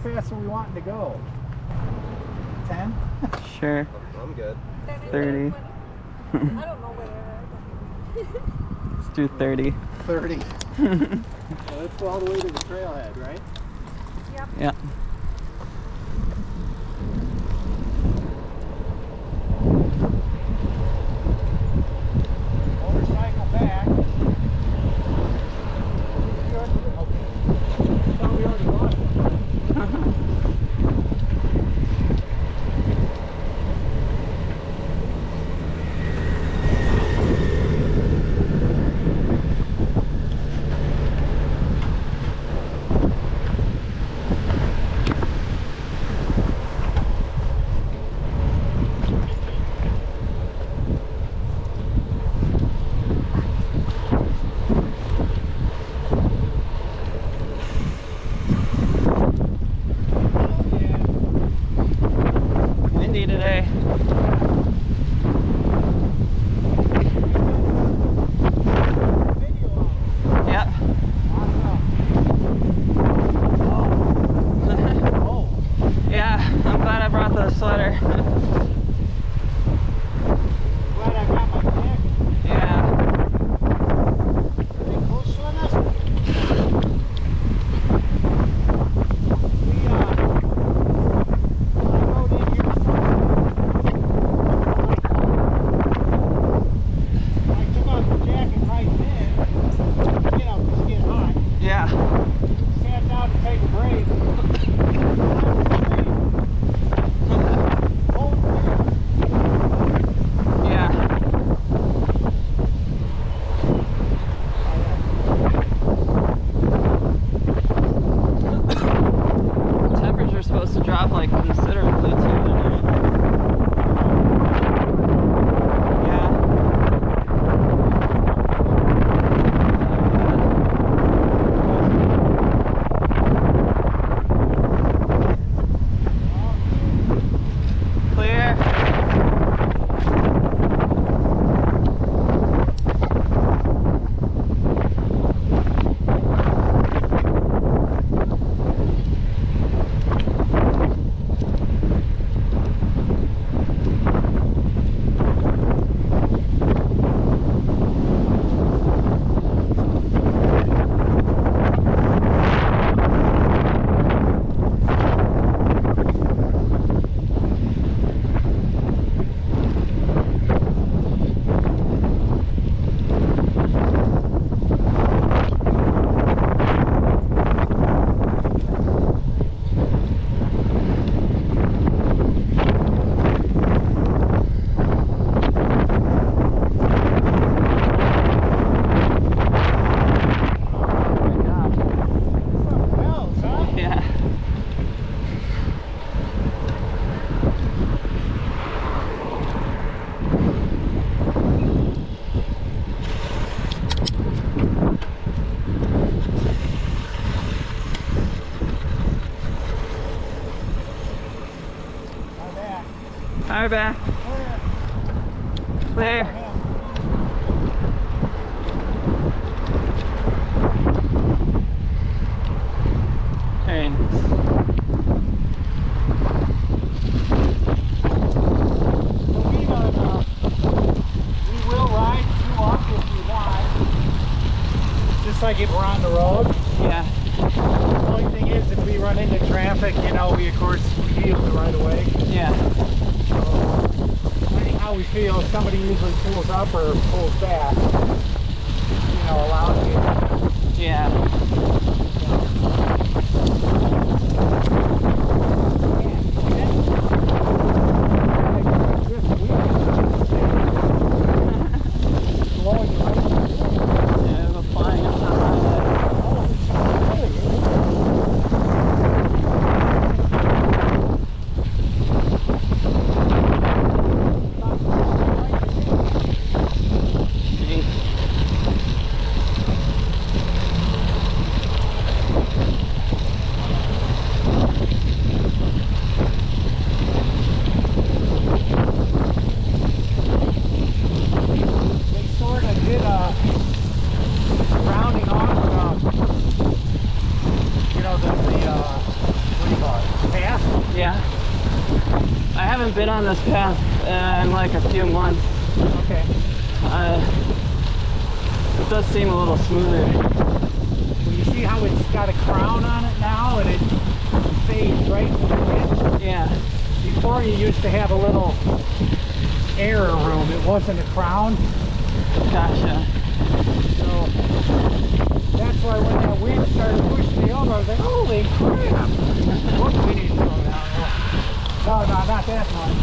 fast are we wanting to go? 10? Sure. I'm good. 30. I don't know where. Let's do 30. 30. Well, let's go all the way to the trailhead, right? Yep. Yeah. Motorcycle back. Okay. I thought we already lost it. Windy today. Yep. Yeah, I'm glad I brought the sweater. Glad I got my jacket. Yeah. Are they close on us? I rode in here I took off the jacket right then. You know, just get hot. Yeah. Sat down to take a break. Yeah. Temperature's supposed to drop like considerably too tonight. Yeah. Clear. Yeah. Hi, back. Clear. Very nice. We will ride you up if you want. Just like if we're on the road. Yeah. The only thing is if we run into traffic, you know, we of course yield right away. Yeah. So, depending how we feel, if somebody usually pulls up or pulls back, you know, allows you. Yeah. Yeah, it'll fly in the haven't been on this path in like a few months. Okay. It does seem a little smoother. Well, you see how it's got a crown on it now, and it fades right to the wind? Yeah. Before you used to have a little air room. It wasn't a crown. Gotcha. So that's why when that wind started pushing me over, I was like, holy crap! What we need to slow down. No, not that much.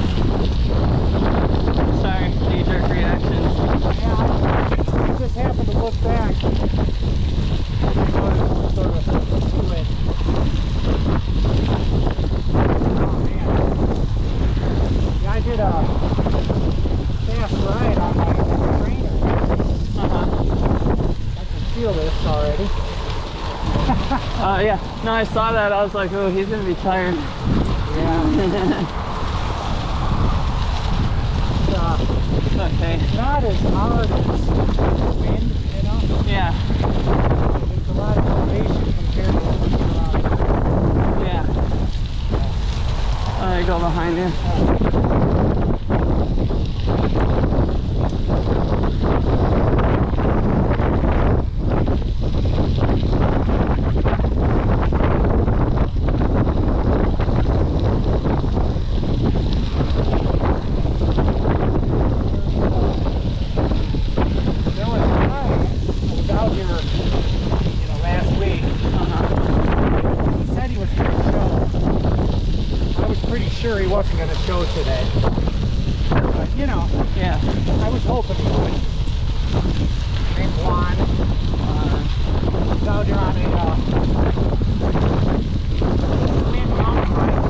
Sorry, knee-jerk reactions. Yeah, I just happened to look back. Sort of to it. Oh man. Yeah, I did a fast ride on my trainer. I can feel this already. Yeah. No, I saw that. I was like, oh, he's gonna be tired. Yeah. It's okay. It's not as hard as wind, you know? Yeah. It's a lot of elevation compared to what we're Yeah. I go behind you. Sure he wasn't going to show today, but you know, Yeah. I was hoping he would. Named Juan. He's out here on a wind mountain bike.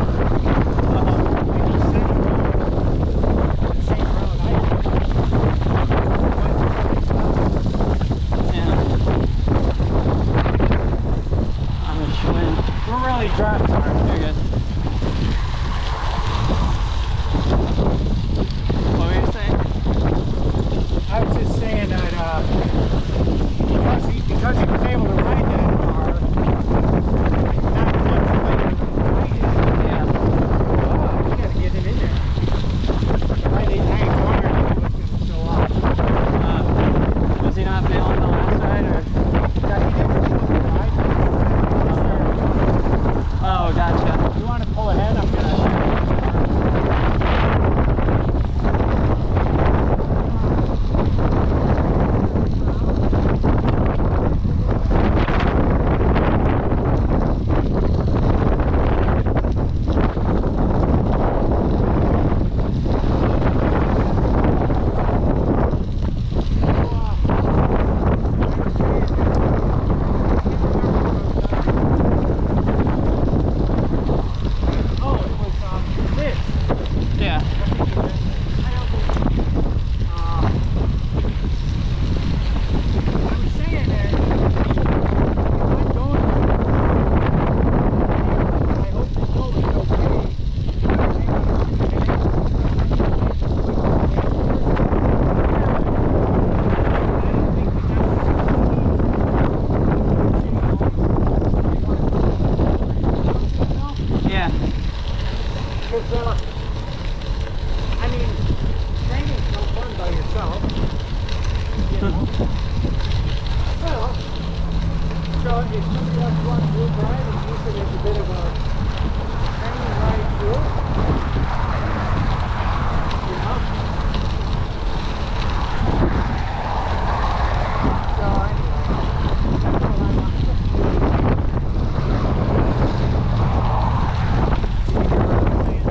And he said he rode the same road I did. Yeah. I'm a Schwinn. We're really driving. You're good. What were you saying? I was just saying that because he was able to ride that car, not much later than I did. Yeah. Oh, we gotta get him in there. I ain't wondering if he was gonna show up. Was he not feeling the last ride, or? Yeah, he didn't feel the ride. Oh, gotcha. You want to pull ahead? I'm gonna. I mean, training's no fun by yourself, you know. Well, so if somebody else wants to ride and use it as a bit of a training ride too, you know. So anyway, that's all I want to say.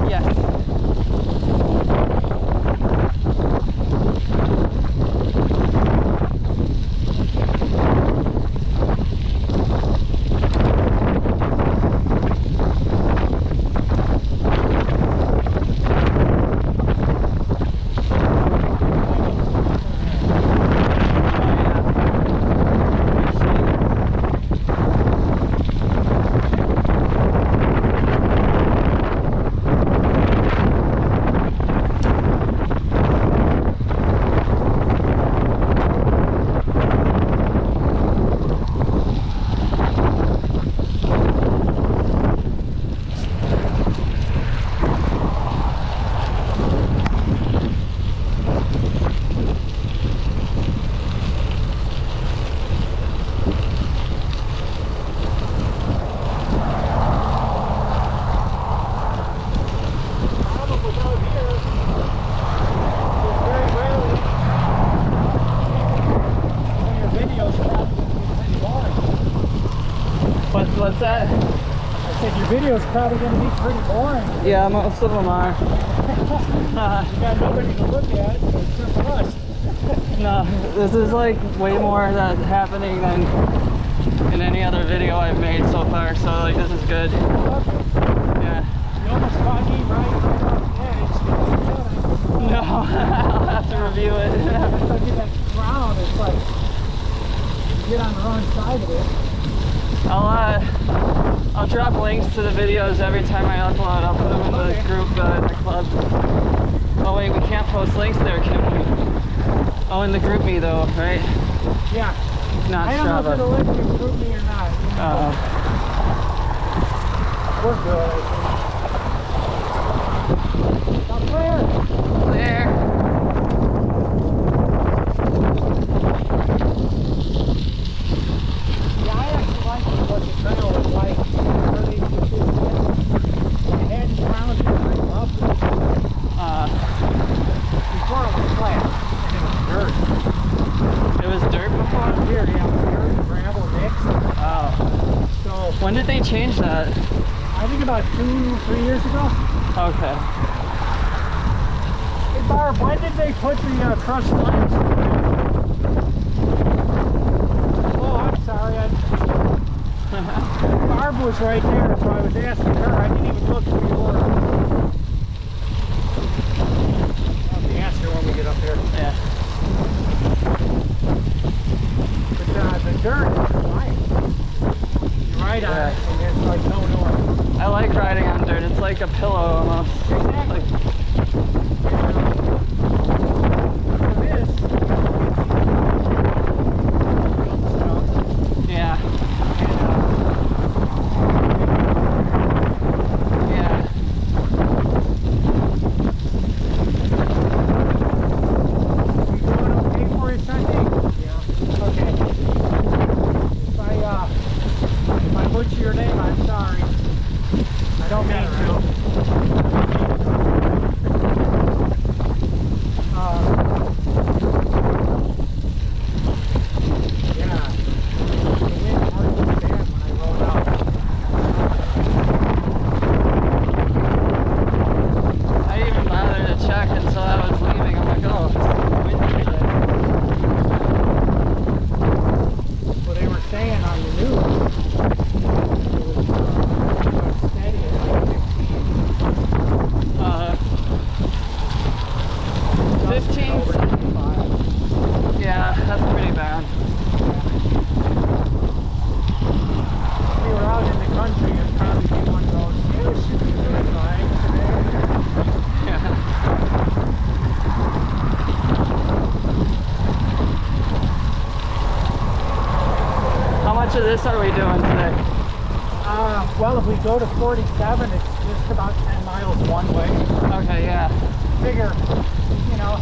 Yes. What's that? I said your video's probably going to be pretty boring. Yeah, most of them are. You got nobody to look at except for us. No, this is like way more that's happening than in any other video I've made so far, so like this is good. Yeah. You almost caught me right off the edge. No, I'll have to review it. Look at that ground, it's like you get on the wrong side of it. I'll drop links to the videos every time I upload. I'll put them in the group, the club. Oh wait, we can't post links there, can we? Oh, in the group me though, right? Yeah. Not I don't know Strava. if it'll let you group me or not. We're good, I think. Up there. There. Yeah, I actually like what the trail was like. Where they used to I hadn't found it. I loved it. Before it was flat, and it was dirt. It was dirt before? Here, yeah, dirt and gravel mixed. Oh. So, When did they change that? I think about 2-3 years ago. Okay. Hey Barb, when did they put the crushed lines? Oh, I'm sorry. Barb was right there, so I was asking her. I didn't even look who you were. I'll have to ask her when we get up there. Yeah. But the dirt is nice. You ride on it, and there's like no north. I like riding on dirt. It's like a pillow almost. Exactly. Like, yeah. Yeah. You doing okay for you Sunday? Yeah. Okay. If I butcher your name, I'm sorry. I don't mean to. Yeah. The wind was bad when I rode out. I didn't even bother to check until I was leaving. I'm like, oh, it's windy today. Well, they were saying on the news it was steady at like 15. 15? Over 25. Yeah, that's pretty bad. If you were out in the country, it'd probably be one of those, you should be doing fine today. Yeah. How much of this are we doing today? Well, if we go to 47, it's just about 10 miles one way. Okay, yeah. Figure, you know,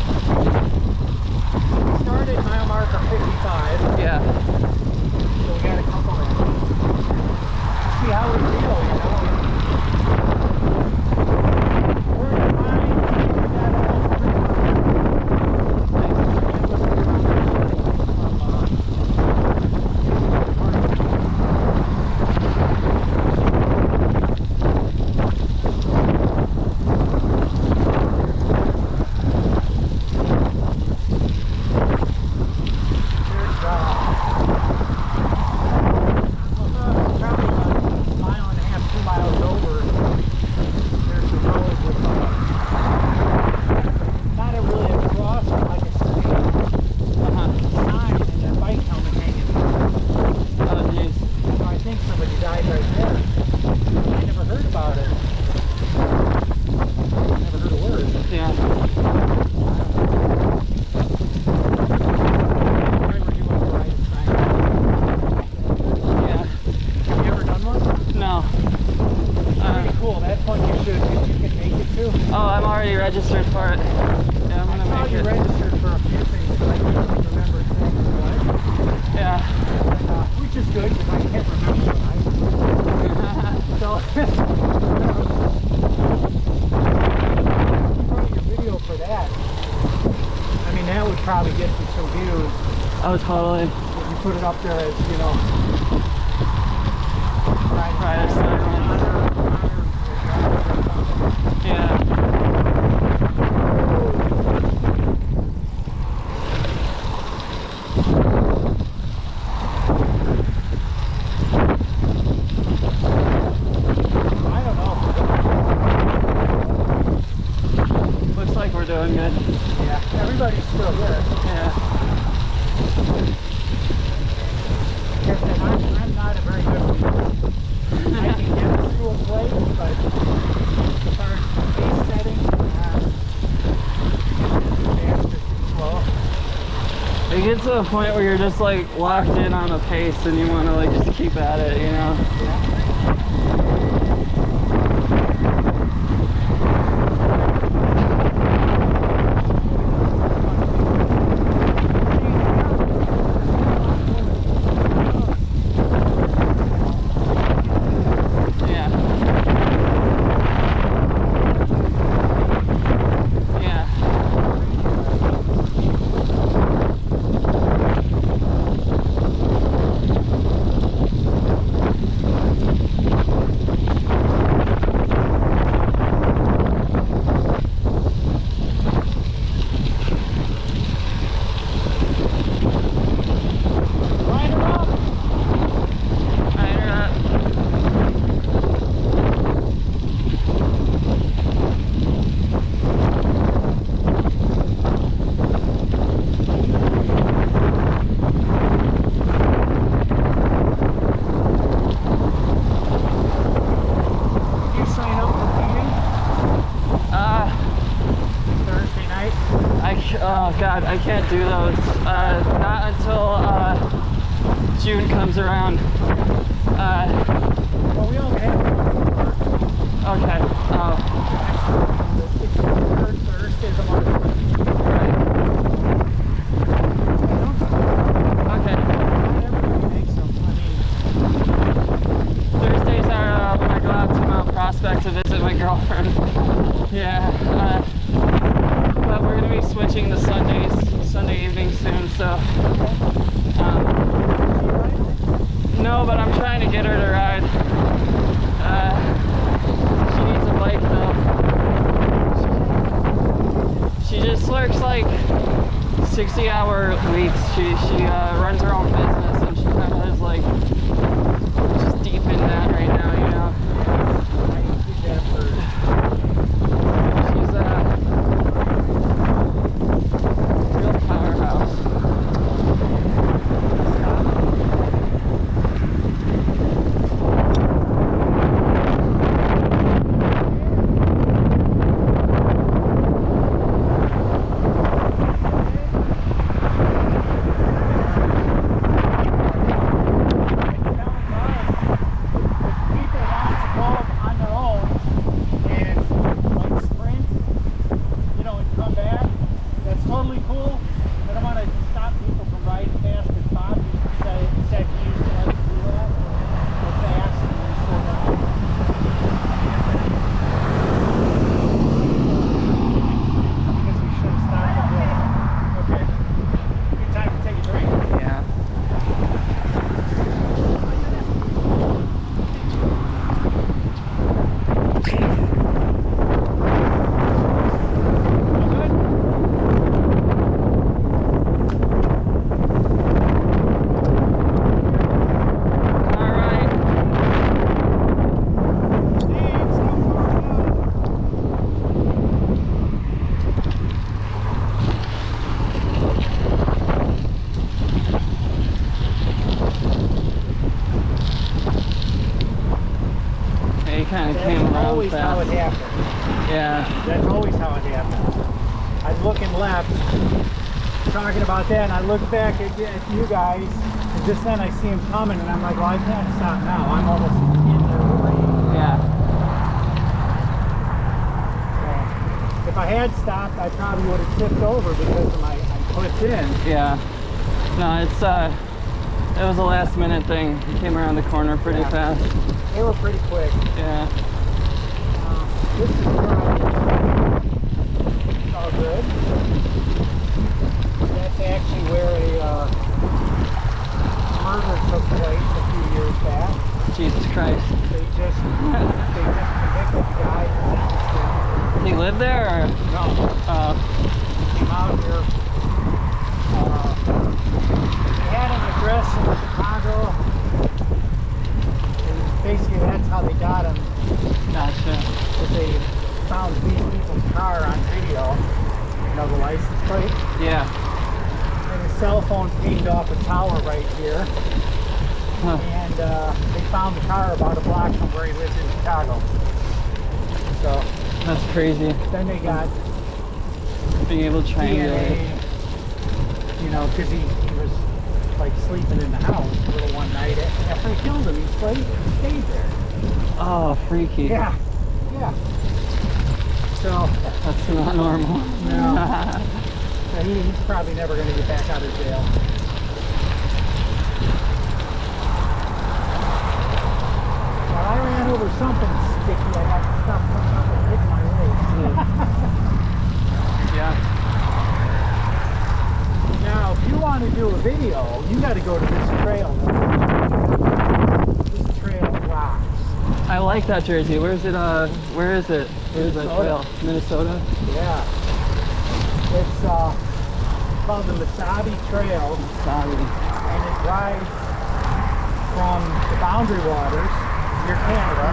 we started mile marker 55, Yeah. so we got a couple of see how we feel, you know. We're in line, we got almost 3 registered for it. Yeah, I'm gonna I saw make you it. registered for a few things, but I can't remember exactly what. Yeah. Which is good because I can't remember what so, probably your video for that. I mean, that would probably get you some views. Oh, totally. If you put it up there as, you know. the point where you're just like locked in on a pace and you want to like just keep at it, you know? Oh God, I can't do those. Not until June comes around. Well, we only have okay. Thursday's a month. Right. Okay. Not everybody makes them. Thursdays are when I go out to Mount Prospect to visit my girlfriend. Yeah. But we're gonna be switching to Sunday evening soon, so no, but I'm trying to get her to ride. She needs a bike though. She just works like 60-hour weeks. She runs her own business and she kind of is like just deep in that right now, you know. Always how it happens. Yeah. That's always how it happens. I'm looking left, talking about that, and I look back at you guys, and just then I see him coming, and I'm like, well, I can't stop now. I'm almost in there already. Yeah. So, if I had stopped, I probably would have tipped over because of my clipped in. Yeah. No, it was a last minute thing. He came around the corner pretty fast. They were pretty quick. Yeah. This is probably all good. That's actually where a murder took place a few years back. Jesus Christ. They just convicted the guy. Did he live there or? No. He came out here. They had an address in Chicago. And basically that's how they got him. Gotcha. But they found these people's car on video, you know, the license plate. Yeah. And his cell phone pinged off a tower right here. Huh. And they found the car about a block from where he lived in Chicago. So that's crazy. then they got Being able to triangulate. DNA You know, because he was like sleeping in the house a little one night. After I killed him, he stayed there. Oh, freaky. Yeah, yeah. So That's not normal. no, so he's probably never going to get back out of jail. Well, I ran over something sticky. I got stuff coming up and hit my legs. Yeah. Now, if you want to do a video, you got to go to this trail. This trail rocks. I like that jersey. Where is it? Where is it? Where's that trail? Minnesota? Yeah. It's called the Mesabi Trail. Sorry. And it rides from the Boundary Waters, near Canada,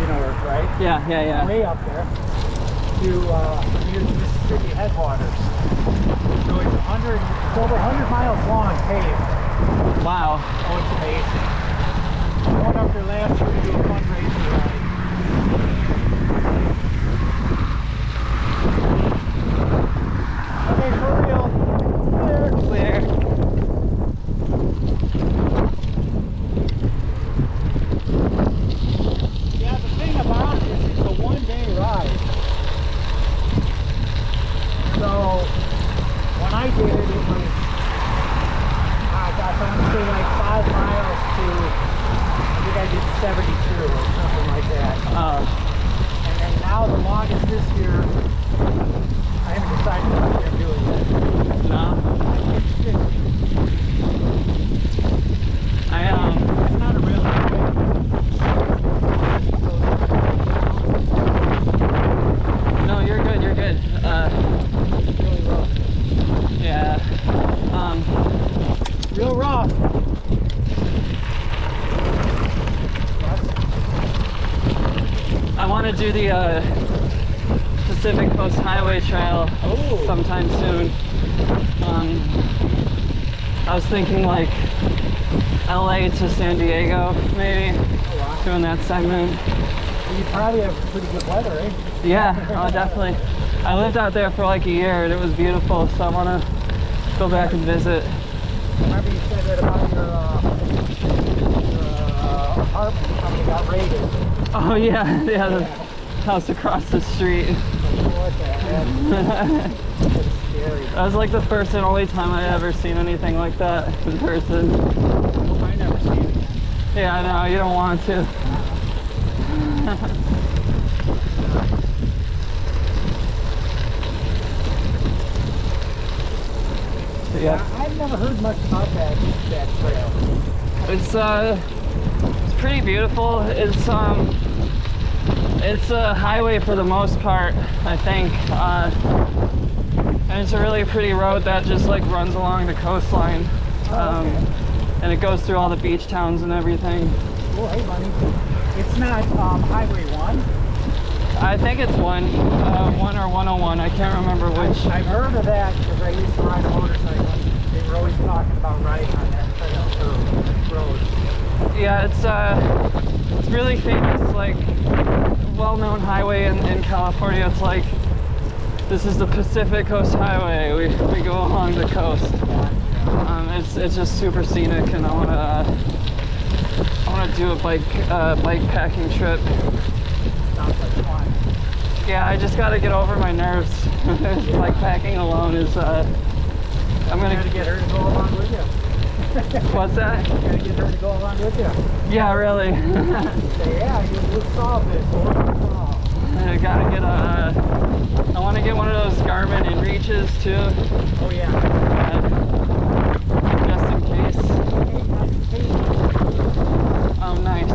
you know where it's right? Yeah, yeah, yeah. Way up there, to near the Mississippi headwaters. So it's over 100 miles long, paved. Wow. Oh, it's amazing. I went up there last year to do a fundraiser ride. Okay, for real. Clear. Clear. Yeah, the thing about this, it's a one-day ride. So, when I did it, it was, I want to say like 5 miles to, I think I did 72 or something like that. And then now the longest this year, I haven't decided what I'm doing yet. No. It's not a real No, you're good, you're good. really rough. Yeah. Real rough. I want to do the Pacific Coast Highway Trail sometime soon. I was thinking like LA to San Diego, maybe, doing that segment. You probably have pretty good weather, eh? Yeah, oh, definitely. I lived out there for like a year and it was beautiful, so I want to go back and visit. Remember you said that about your apartment company got raided. Oh yeah, yeah, the house across the street. What the heck? That's scary. That was like the first and only time I ever seen anything like that in person. I never seen it. Yeah, I know, you don't want to. Yeah. I've never heard much about that trail. It's pretty beautiful. It's a highway for the most part, I think. And it's a really pretty road that just like runs along the coastline. Okay. And it goes through all the beach towns and everything. Oh, hey, buddy. It's not Highway 1? I think it's 1 or 101. I can't remember which. I've heard of that because I used to ride a motorcycle. They were always talking about riding on that trail or road. Yeah, it's really famous, like well-known highway in California. It's like this is the Pacific Coast Highway. We go along the coast. It's just super scenic, and I wanna do a bike packing trip. Sounds like fun. Yeah, I just gotta get over my nerves. Bike packing alone is I'm gonna get her to go along with you. What's that? You gotta get her to go along with you. Yeah, really. Say, yeah, we'll solve this. We'll solve. I gotta get I want to get one of those Garmin InReaches too. Oh yeah. Just in case. Oh, nice.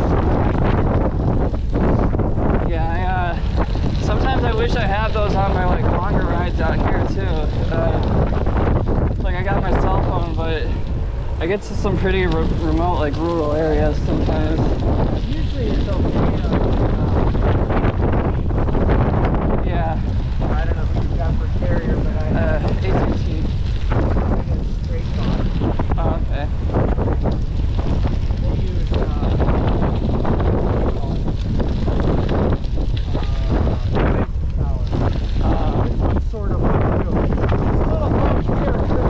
Yeah, sometimes I wish I had those on my like longer rides out here too. Like I got my cell phone, but I get to some pretty remote, like rural areas sometimes. Usually it's okay. Yeah. I don't know who you got for carrier, but AT&T. Straight car. Oh, okay. They use some sort of like, a little close here.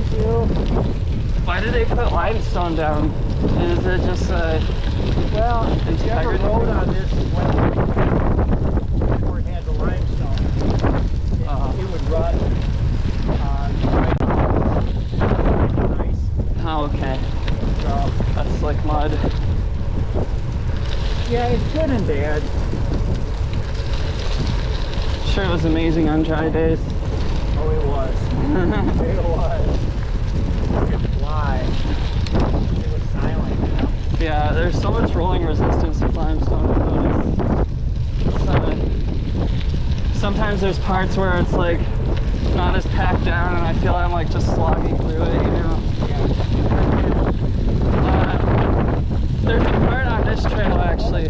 few. Why did they put limestone down? Is it just Well, if you ever integrity? rode on this before it had the limestone, it would rut right ice. Oh, okay. So, That's like mud. yeah, it's good and bad. Sure, it was amazing on dry days. Oh, it was. It was. You could fly. It was silent, you know? Yeah, there's so much rolling resistance with limestone, I've noticed. Sometimes there's parts where it's like not as packed down and I feel I'm like just slogging through it, you know? There's a part on this trail actually.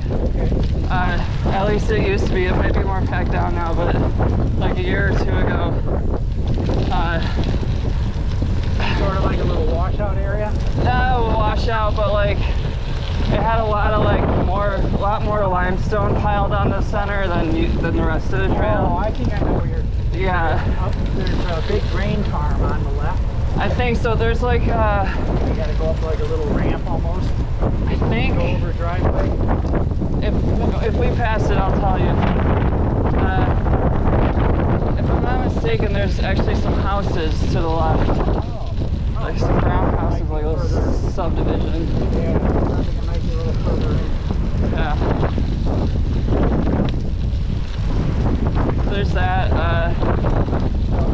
At least it used to be. It might be more packed down now, but like a year or two ago, Sort of like a little washout area. washout, but like it had a lot more limestone piled on the center than the rest of the Oh, trail. I think I know where you're. Yeah, There's a big grain farm on the left. I think so. There's like You gotta go up like a little ramp almost. I think Go over a driveway. if we pass it, I'll tell you. If I'm not mistaken, there's actually some houses to the left. Oh. Like some brown houses, like a little subdivision. Yeah, I think it might be a little further in. Yeah. There's that.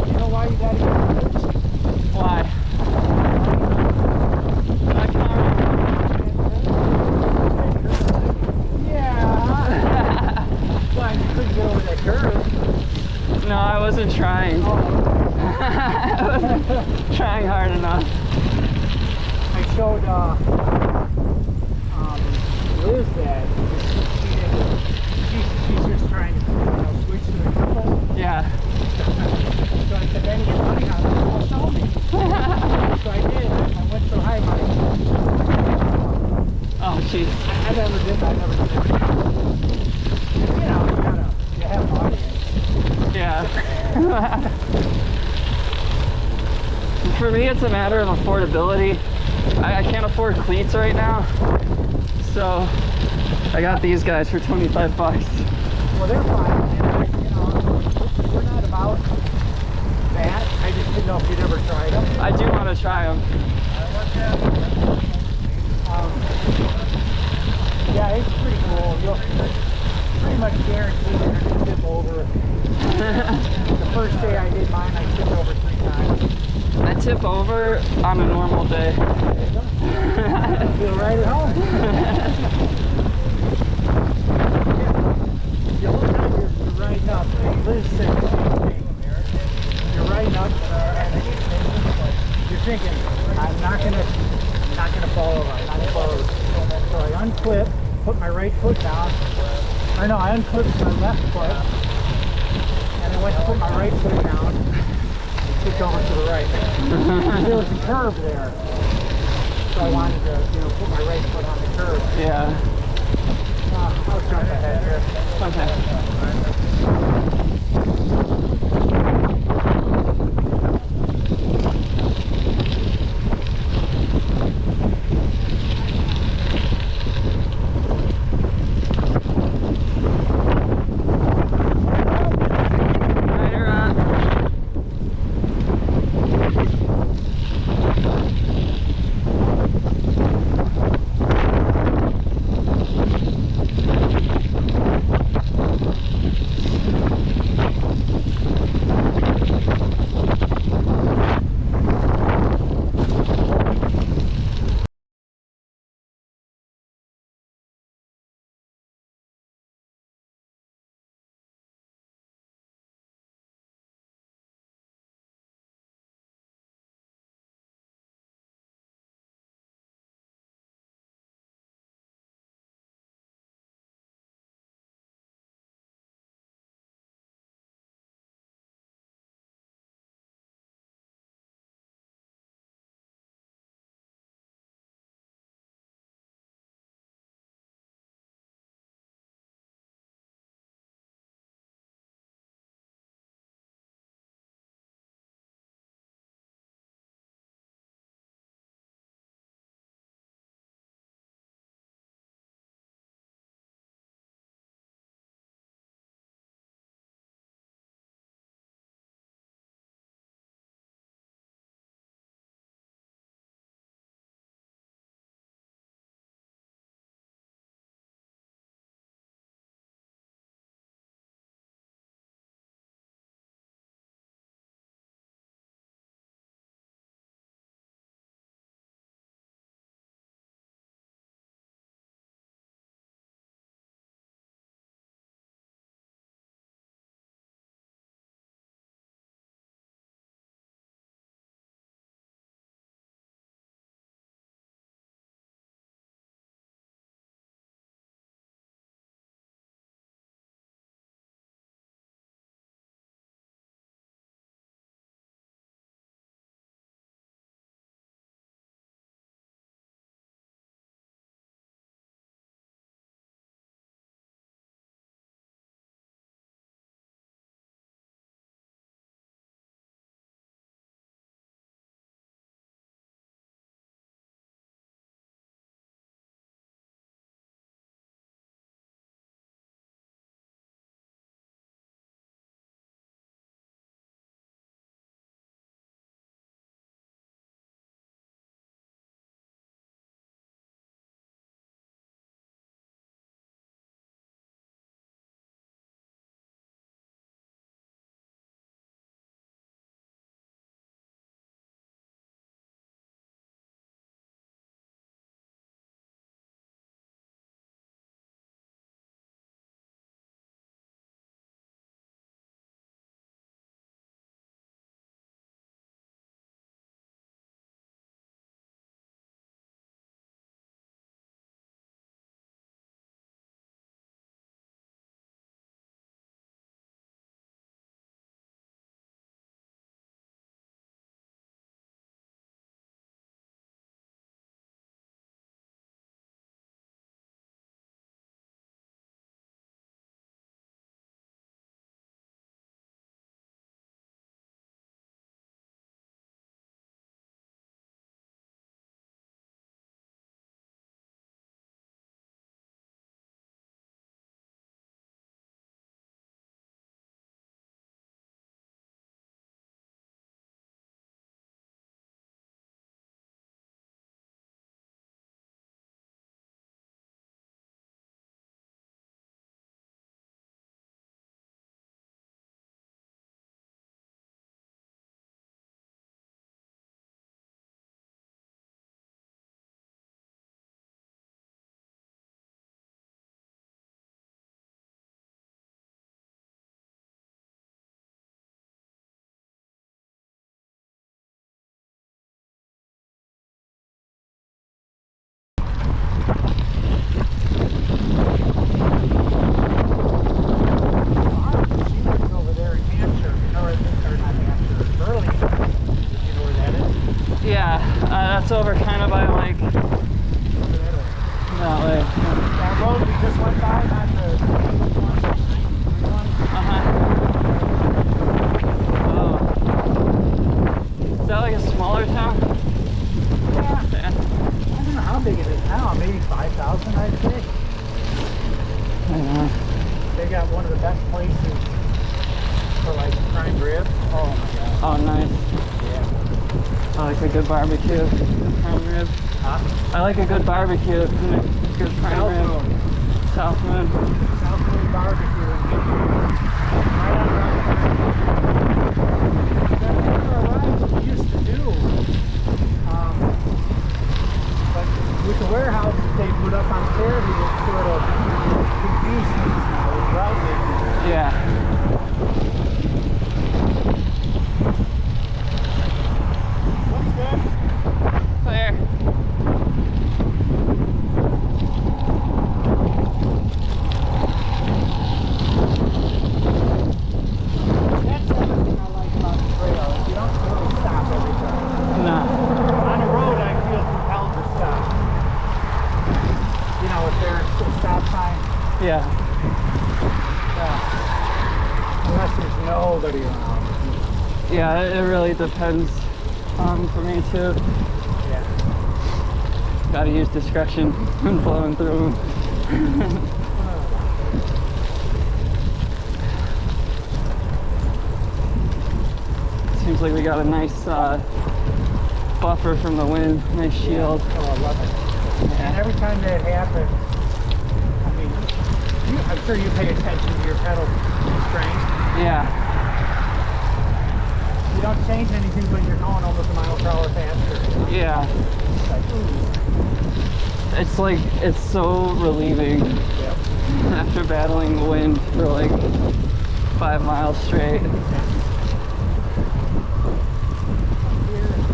You know why you gotta get this? Why? I can't Yeah. Why, you couldn't get over that curve. No, I wasn't trying. I wasn't trying hard enough. I showed Liz that she's just trying to switch to the couple. Yeah. So I said, then you get money on it, well, show me. So I did. I went so high, money. Oh, jeez. I never did it. You know, you have an audience. Yeah. For me, it's a matter of affordability. I can't afford cleats right now, so I got these guys for 25 bucks. Well, they're fine. And we're not about that. I just didn't know if you'd ever tried them. I do want to try them. Yeah, it's pretty cool. You'll pretty much guarantee you're going to tip over. The first day I did mine, I tipped over 3 times. I tip over on a normal day. I feel right at home. The whole time you're riding up, Liz said the same thing. You're riding up and you're thinking, I'm not gonna fall over, I'm not gonna fall over. So I unclip, put my right foot down, or no, I unclipped my left foot, and I went to put my right foot down, and kicked over to the right. There was a curve there, so I wanted to, put my right foot on the curve. Yeah. I'll jump ahead here. Okay. That's over kind of by like Over that way. that way. That road we just went by, not the one. Uh-huh. Oh. Is that like a smaller town? Yeah. Yeah. I don't know how big it is now. Maybe 5,000, I'd say. I know. They got one of the best places for like prime rib. Oh my god. Oh, nice. Yeah. I like a good barbecue. Prime rib. Huh? I like a good barbecue and a good prime South rib. Road. South Moon. South Road Barbecue. Right on Route 9. That's one of our rides we used to do. But with the warehouses they put up on Saturday, it's sort of confused things now with route making. Yeah. Looks good. Clear. That's the other thing I like about the trail. Is you don't really stop every time. No. On the road, I feel compelled to stop. You know, if there's a stop sign, Yeah. unless there's nobody around. Yeah, it really depends for me too. Yeah. Gotta use discretion when blowing through. Seems like we got a nice buffer from the wind, nice shield. Oh, I love it. And every time that happens, I mean, I'm sure you pay attention to your pedal strength. Yeah. You don't change anything when you're going almost a mile per hour faster. Yeah. It's like, ooh. It's like, it's so relieving Yep. after battling the wind for like 5 miles straight. Here,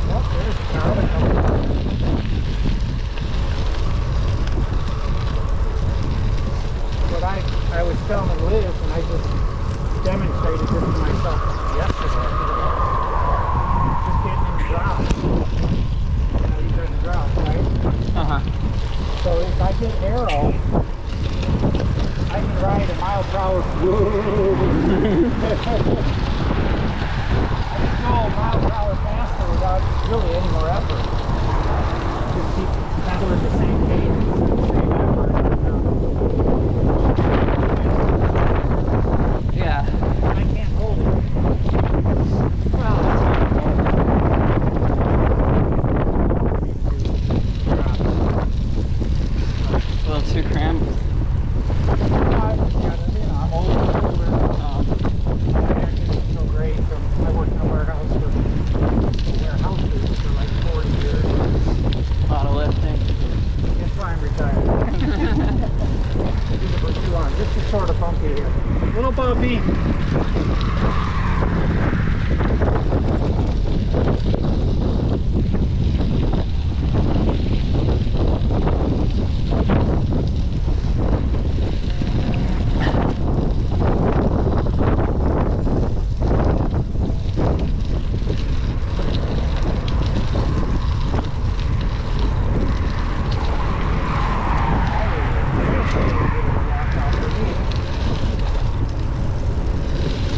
oh, there's Carah coming. What I was telling Liz, and I just demonstrated this to myself yesterday. Just getting in the drought. You know, you're in the drought, right? Uh-huh. So if I get arrow, I can ride a mile per hour. I can go a mile per hour faster without really any more effort. Just keep pedaling at the same cadence, same effort. Yeah. I can't hold it. Well, A little too cramped. I'm older. It's so great. I worked in a warehouse for like 40 years. A lot of lifting. That's why I'm retired. For too long. This is sort of bumpy here. A little bumpy.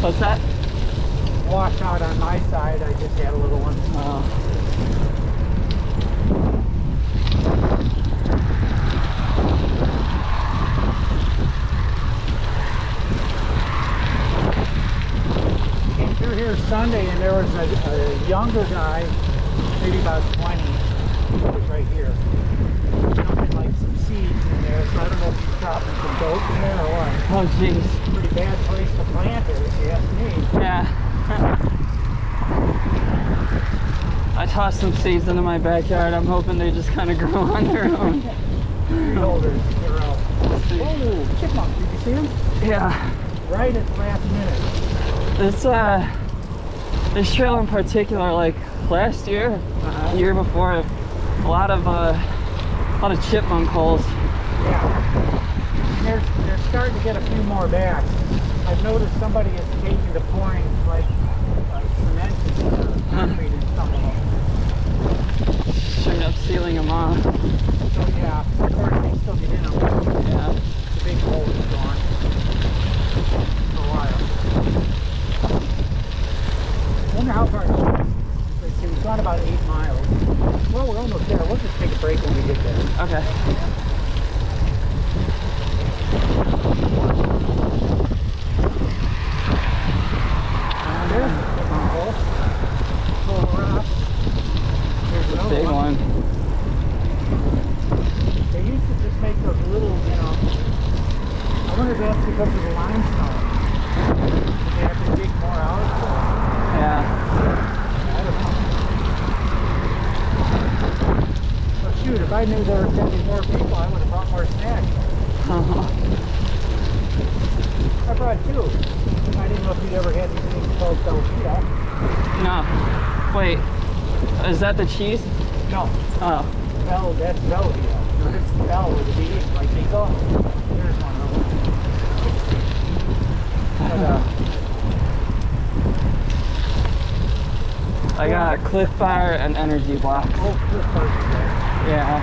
What's that? Wash out on my side. I just had a little one. Oh. Came through here Sunday and there was a younger guy, maybe about 20, he was right here, dumping like some seeds in there, so I don't know if he's dropping some dope in there or what. Oh, jeez. Pretty bad place to plant it, if you ask me. Yeah. I tossed some seeds into my backyard. I'm hoping they just kind of grow on their own. Tree holders, they're out. Oh, chipmunk, did you see him? Yeah. Right at the last minute. This trail in particular, like last year, the year before, a lot of chipmunk holes. Yeah. They're starting to get a few more back. I've noticed somebody is taking to pouring like cement and concrete in some of them. up sealing them off. So yeah, of course they still get in them. Yeah. The big hole is gone for a while. I wonder how far it is. Let's see, we've gone about 8 miles. Well, we're almost there. We'll just take a break when we get there. Okay. And there's a hole. Full rock. There's another Big one. They used to just make those little, you know, I wonder if that's because of the limestone. They have to dig more out. Yeah. I don't know. Well, shoot, if I knew there were going to be more people, I would have brought more snacks. I brought 2. I didn't know if you'd ever had these things called Velveeta. No. Wait. Is that the cheese? No. Oh. That's Velveeta. No, this is Vel with a V, like Eagle. There's one of them. But, I got a Cliff Bar and energy block. oh, Cliff Bar. Yeah.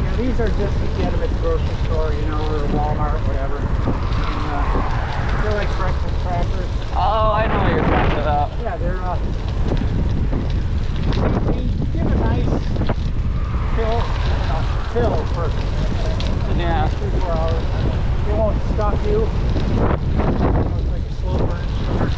Yeah, these are just, you get them at the grocery store, you know, or Walmart, whatever. And, they're like breakfast crackers. Oh, I know what you're talking about. Yeah, they're, they give a nice fill for Yeah. 3-4 hours. It won't stuff you. It's like a slow burn sugar.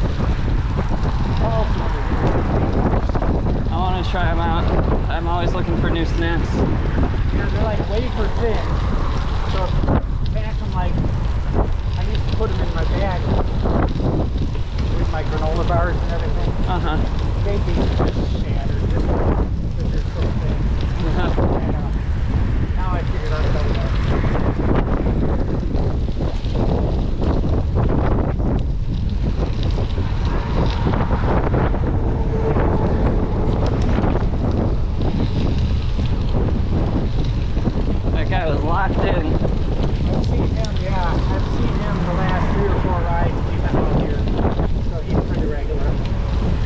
I want to try them out. I'm always looking for new snacks. Yeah, they're like wafer thin. So if you pack them like, I used to put them in my bag with my granola bars and everything. Uh-huh. They'd be just shattered just because they're so thin. And now I figured out how to do that. That guy was locked in. I've seen him, yeah. I've seen him the last 3 or 4 rides we've been out here. So he's pretty regular.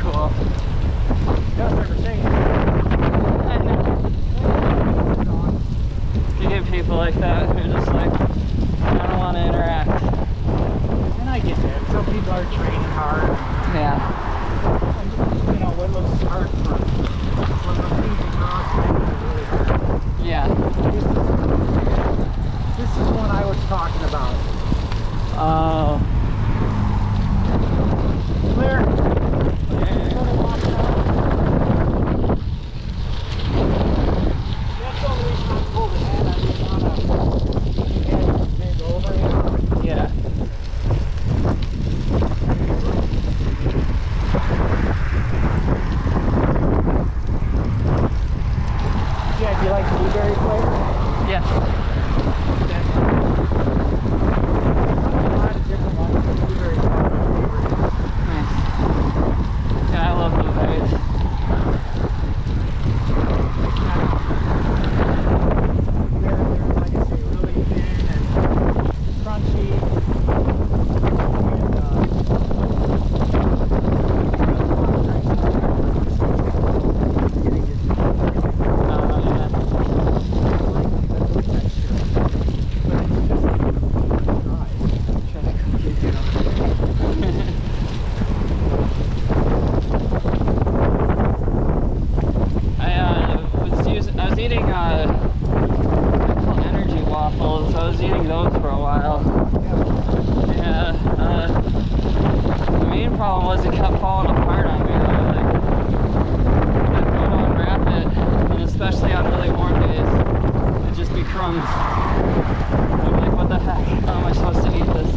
Cool. He doesn't ever say anything. I know. You get people like that who are just like, I don't want to interact. And I get that. Some people are training hard. Yeah. And, you know, what looks hard for when the easy crossing is really hard. Yeah. This is one I was talking about. Oh. Clear. Yeah. That's the only reason I'm holding that. I didn't want to head big over here. Yeah. Yeah, do you like the blueberry flavor? Yeah. That's a lot of different ones. Blueberry flavor. Nice. Yeah, I love blueberries. They're, like I say, really thin and crunchy. I was eating energy waffles. I was eating those for a while. Yeah. The main problem was it kept falling apart on me. I'd go to unwrap it, and especially on really warm days, it'd just be crumbs. I'm like, what the heck? How am I supposed to eat this?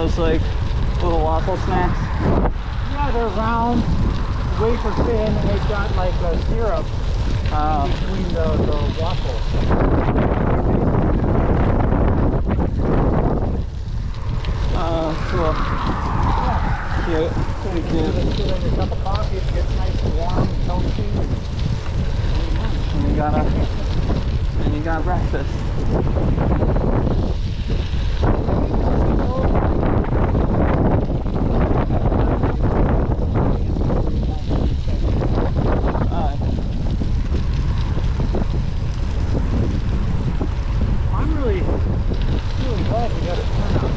those like little waffle snacks? Yeah, they're round, wafer thin, and they've got like a syrup between the waffles. Cool. Yeah. Cute. Pretty Get cute. in your cup of coffee, it gets nice and warm and toasty. And you got breakfast. I'm really glad we got a turnout.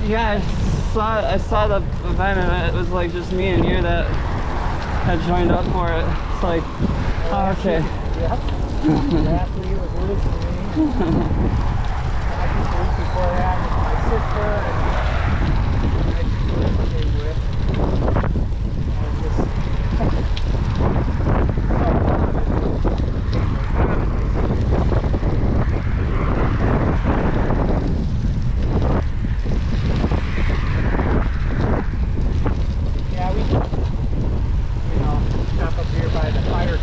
Yeah, I saw the event and it was like just me and you that had joined up for it. It's like, oh, okay. Yep. Last week it was Luke and me. I think the week before that was my sister and I came with. I was just yeah, we stop up here by the fire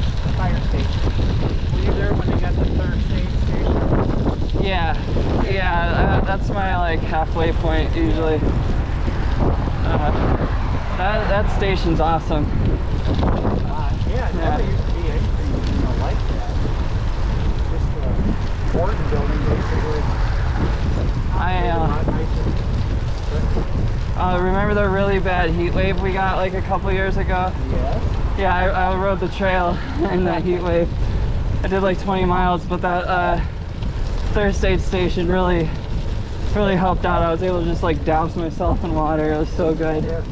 station. Were you there when they got the third station? Yeah, that's my like halfway point usually. That station's awesome. Yeah, it never used to be anything like that. Just a Gordon building basically. Remember the really bad heat wave we got like a couple years ago? Yes. Yeah, I rode the trail in that heat wave. I did like 20 miles, but that third stage station really helped out. I was able to just like douse myself in water. It was so good. Yes.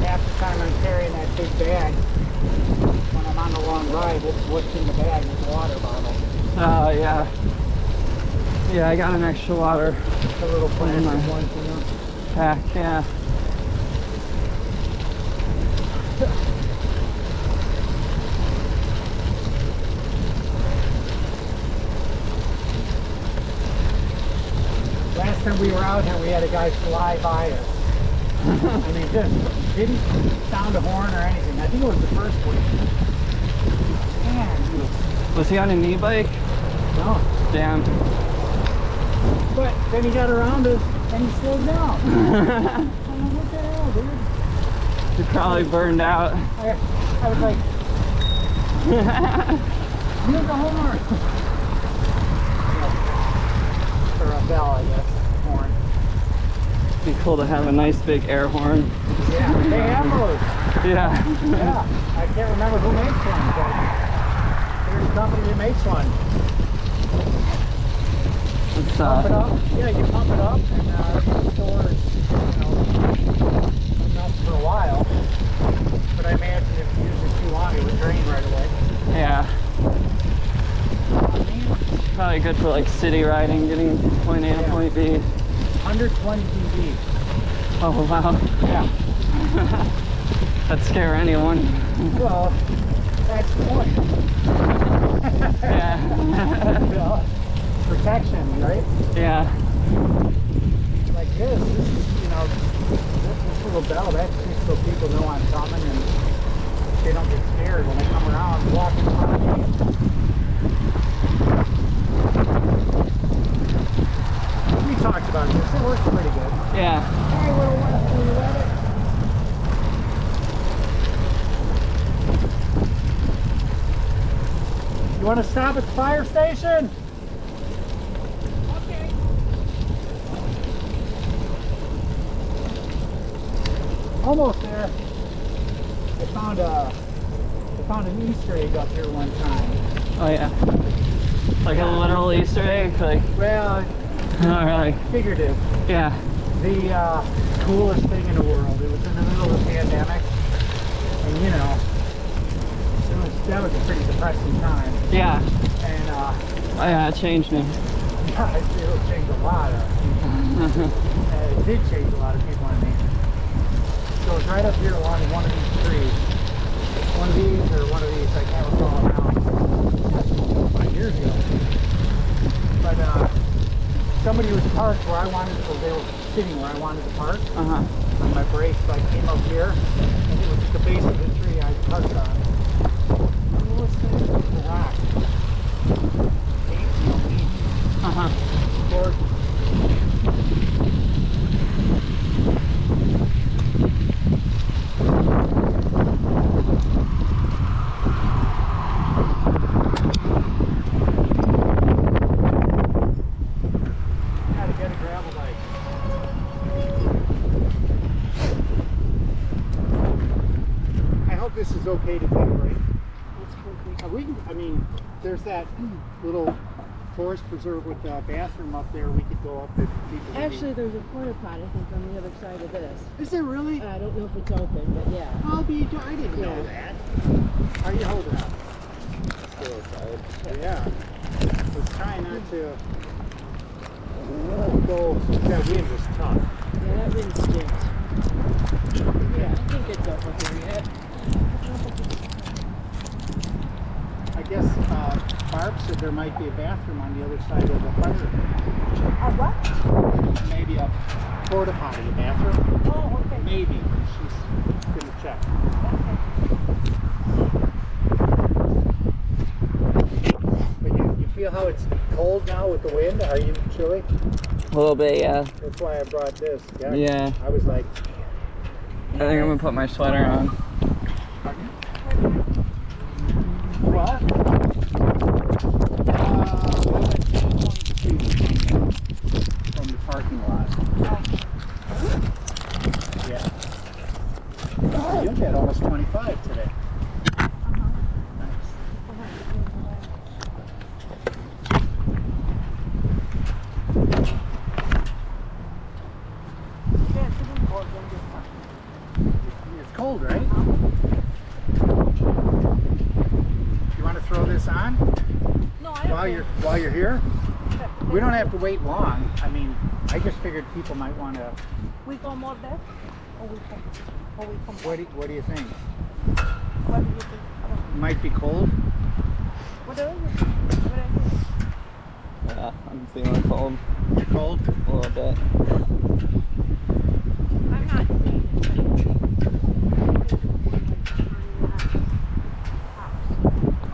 Half the time I'm carrying that big bag. When I'm on a long ride, what's in the bag is a water bottle. Oh, yeah. Yeah, I got an extra water Just a little plastic one, pack, yeah. Last time we were out here, we had a guy fly by us. And he just didn't sound a horn or anything. I think it was the first week. Man, Was he on an e-bike? no. Damn. But then he got around us and he slowed down. I'm like, what the hell, dude? He probably burned out. I was like, use the horn. Or a bell, I guess. Horn. Be cool to have a nice big air horn. Yeah, they have those. Yeah. Yeah, I can't remember who makes one, but there's a company that makes one. It's, Pump it up. Yeah, you pump it up and it stores, enough for a while. But I imagine if you use it too long, it would drain right away. yeah. I mean, Probably good for like city riding, getting point A to point B. 120 dB. Oh wow. Yeah. That'd scare anyone. Well, that's the point. Yeah. You know, protection, right? Yeah. Like this is, this little bell, that's just so people know I'm coming and they don't get scared when I come around walking around me. We talked about this, it works pretty good. Yeah. Hey, little one, will you let it? You want to stop at the fire station? Okay. Almost there. I found an Easter egg up here one time. Oh yeah. Like a literal Easter egg? Like, Well, alright. figurative. Yeah. The coolest thing in the world. It was in the middle of the pandemic, and that was a pretty depressing time. Yeah. And Yeah, it changed me. I feel it changed a lot of people. It did change a lot of people, I mean. So it's right up here along one of these trees. One of these or one of these, I can't recall now. That's 5 years ago. But parked where I wanted to, they were sitting where I wanted to park Uh-huh. on my brake, so I came up here, and it was at the base of the tree I parked on. What was the rock? Uh-huh. Lord. Gotta get a gravel bike. I hope this is okay to take, right? I mean, there's that little forest preserve with the bathroom up there. We could go up if people. Actually, there's a porta potty, I think, on the other side of this. Is there really? I don't know if it's open, but yeah. I didn't know that. How are you holding up? Still outside. Yeah. Let's try not to go. That wind is tough. Yeah, that wind stinks. Yeah, I think it's over here yet. I guess Barb said there might be a bathroom on the other side of the fire. A what? Maybe a porta potty, a bathroom. Oh, okay. Maybe. She's gonna check. But you feel how it's cold now with the wind? Are you chilly? A little bit, yeah. That's why I brought this. Yeah. I was like, I think I'm gonna put my sweater on. well, from the parking lot. Yeah. You had almost 25 today. Nice. It's cold, right? You want to throw this on No, I while you're here? We don't have to wait long. I mean, I just figured people might want to. We go more there? Or we come? Or we come What do you think? What do you think? I don't know. It might be cold. What is it? What is it? Yeah, I'm feeling cold You're cold? a little bit. I'm not seeing it.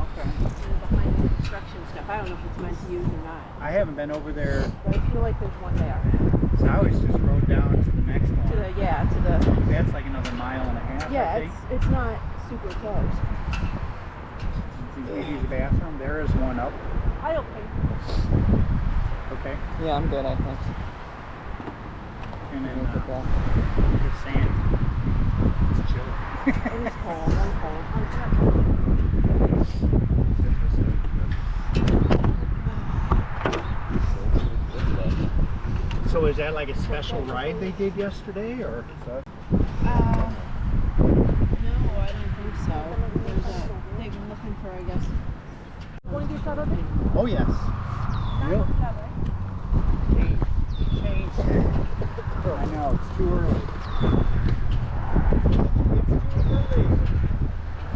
Okay. Behind the construction stuff. I don't know if it's meant to use or not. I haven't been over there. But I feel like there's one there. So I always just rode down to the next one. To the That's like another mile and a half. yeah, I think. it's not super close. You use the bathroom. There is one up. I don't think. Okay. Yeah, I'm good, I think. And then Look at that. the sand. It's chilly. It is cold. I'm cold. So is that like a special ride they did yesterday, or? No, I don't think so. They've been looking for, I guess. Oh yes. Real? Change. I know it's too early. It's too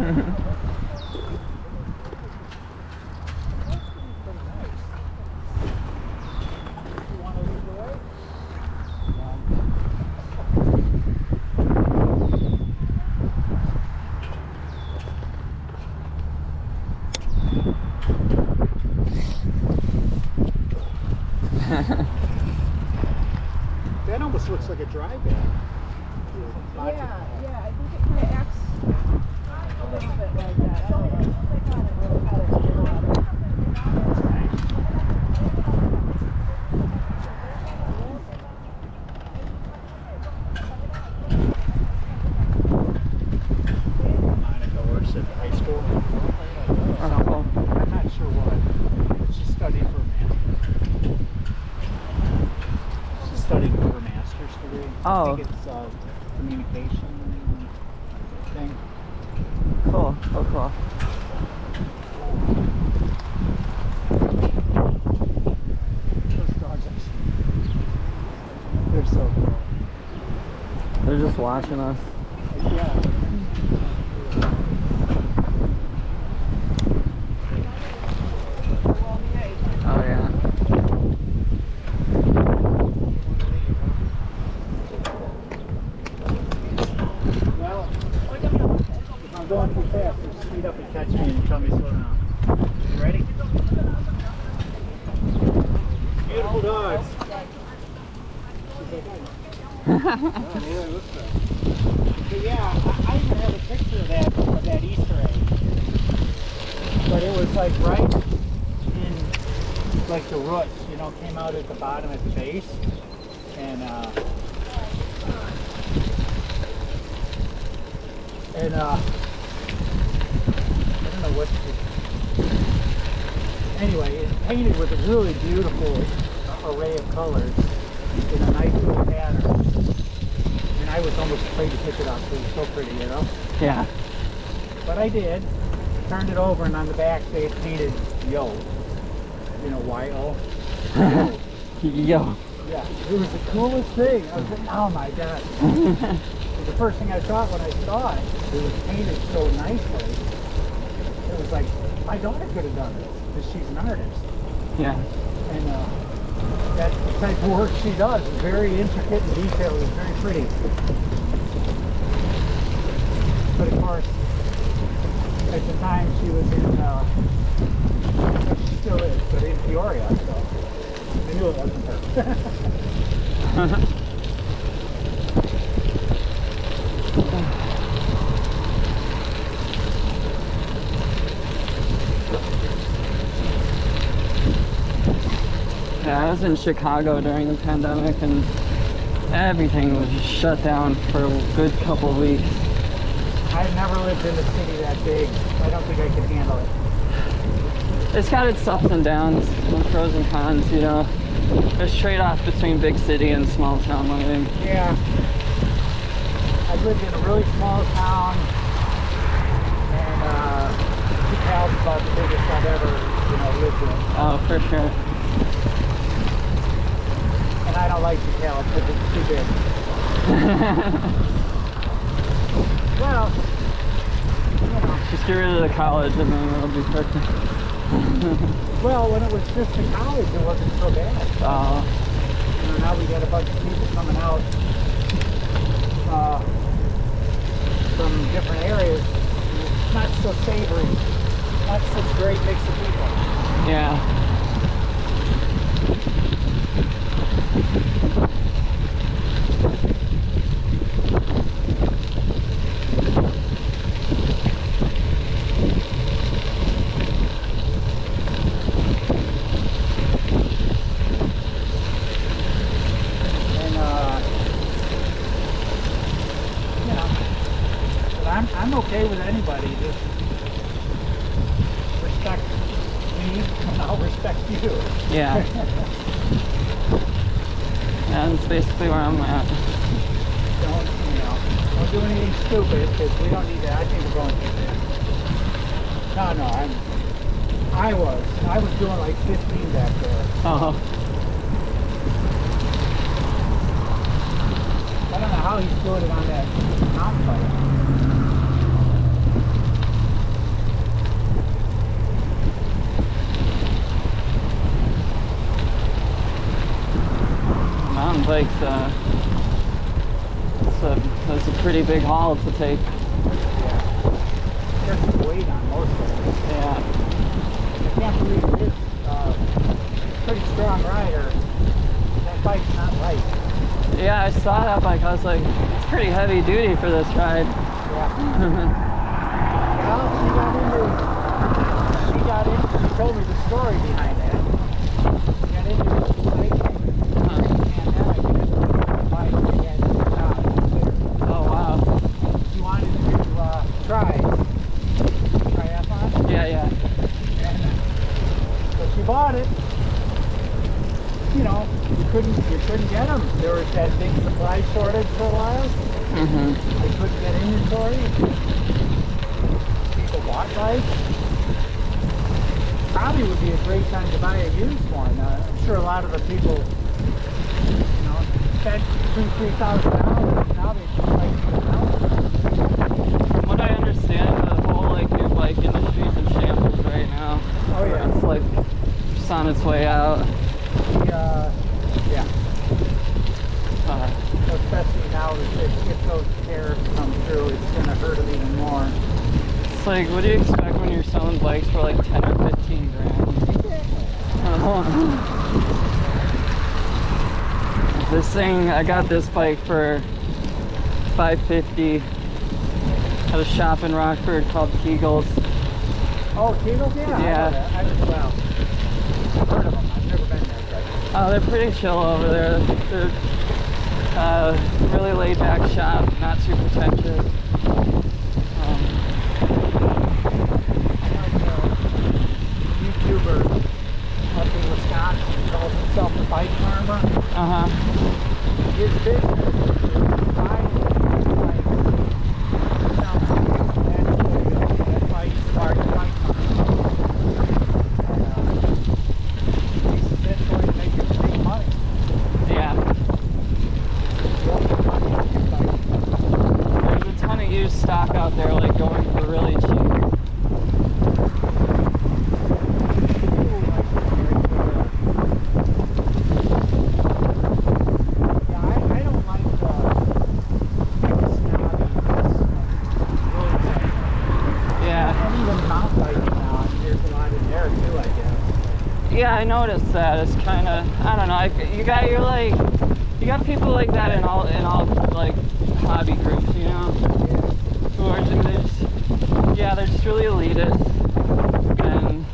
early. That almost looks like a dry bag. Yeah, I think it kind of acts a little bit like that. I don't know. Monica works at high school. Oh, cool. I'm not sure what. She's studying for a master's. She's studying for her master's degree. Oh. I think it's communication thing. Cool. Oh, cool. Those dogs they're so cool. They're just watching us. Yeah. Oh, yeah. going too fast, just speed up and catch me and tell me slow down. You ready? Beautiful dogs. But yeah, I even have a picture of that Easter egg. But it was like right in like the roots, you know, came out at the bottom at the base. And I don't know what anyway, it's painted with a really beautiful array of colors in a nice little pattern. And I was almost afraid to pick it up, it was so pretty, you know? Yeah. But I did. Turned it over, and on the back they had painted Yo. You know, Y-O. Yo. Yeah, it was the coolest thing. I was like, oh my god. The first thing I thought when I saw it, it was painted so nicely. It was like, my daughter could have done this, because she's an artist. Yeah. And that's the type of work she does. It's very intricate and detailed. It's very pretty. But of course, at the time she was in, she still is, but in Peoria, so I knew it wasn't her. Yeah, I was in Chicago during the pandemic and everything was just shut down for a good couple of weeks. I've never lived in a city that big. I don't think I can handle it. It's got its ups and downs and pros and cons, you know. There's trade-off between big city and small town living. Yeah. I lived in a really small town, and DeKalb's about the biggest I've ever, lived in. Oh, for sure. And I don't like DeKalb because it's too big. Well, just get rid of the college and then it'll be perfect. Well, when it was just a college, it wasn't so bad. Now we got a bunch of people coming out from different areas. It's not so savory. Not such a great mix of people. Yeah. I'm okay with anybody. Just respect me, and I'll respect you. Yeah. And that's basically where I'm at. Don't do anything stupid, because we don't need that. I think we're going too fast. No, I was doing like 15 back there. Oh. I don't know how he's doing it on that mountain bike. Mountain bikes, that's a pretty big haul to take. Yeah. There's some weight on most of it. Yeah. I can't believe it is pretty strong rider. That bike's not light. Yeah, I saw that bike. I was like, it's pretty heavy duty for this ride. Yeah. Well, she told me the story behind that. She got into it like Oh, wow. she wanted to triathlon. Yeah. And so she bought it. You couldn't get them. There was that big supply shortage for a while. Mm-hmm. They couldn't get inventory. People bought bikes. Probably would be a great time to buy a used one. I'm sure a lot of the people, spent $2,000-$3,000. Now they just like From what I understand, the whole new bike industry is in shambles right now. Oh yeah. It's like just on its way out. Yeah. Uh, Especially now that if those tariffs come through, it's going to hurt them even more. like, what do you expect when you're selling bikes for like 10 or 15 grand? This thing, I got this bike for $550 at a shop in Rockford called Kegel's. Oh, Kegel's? Yeah. Yeah. I know that. Well, I've heard of them. I've never been there. But... Oh, they're pretty chill over there. They're really laid back shop, not too pretentious. YouTuber up in Wisconsin calls himself a bike farmer. His business is buying bikes, selling that bikes, large bike farmers. That's where he's making big money. Yeah. There's a ton of used stock out there, like going for really cheap. Yeah, I noticed that. It's kind of, I don't know. You got people like that in all like hobby groups, you know, who are they're just really elitist, and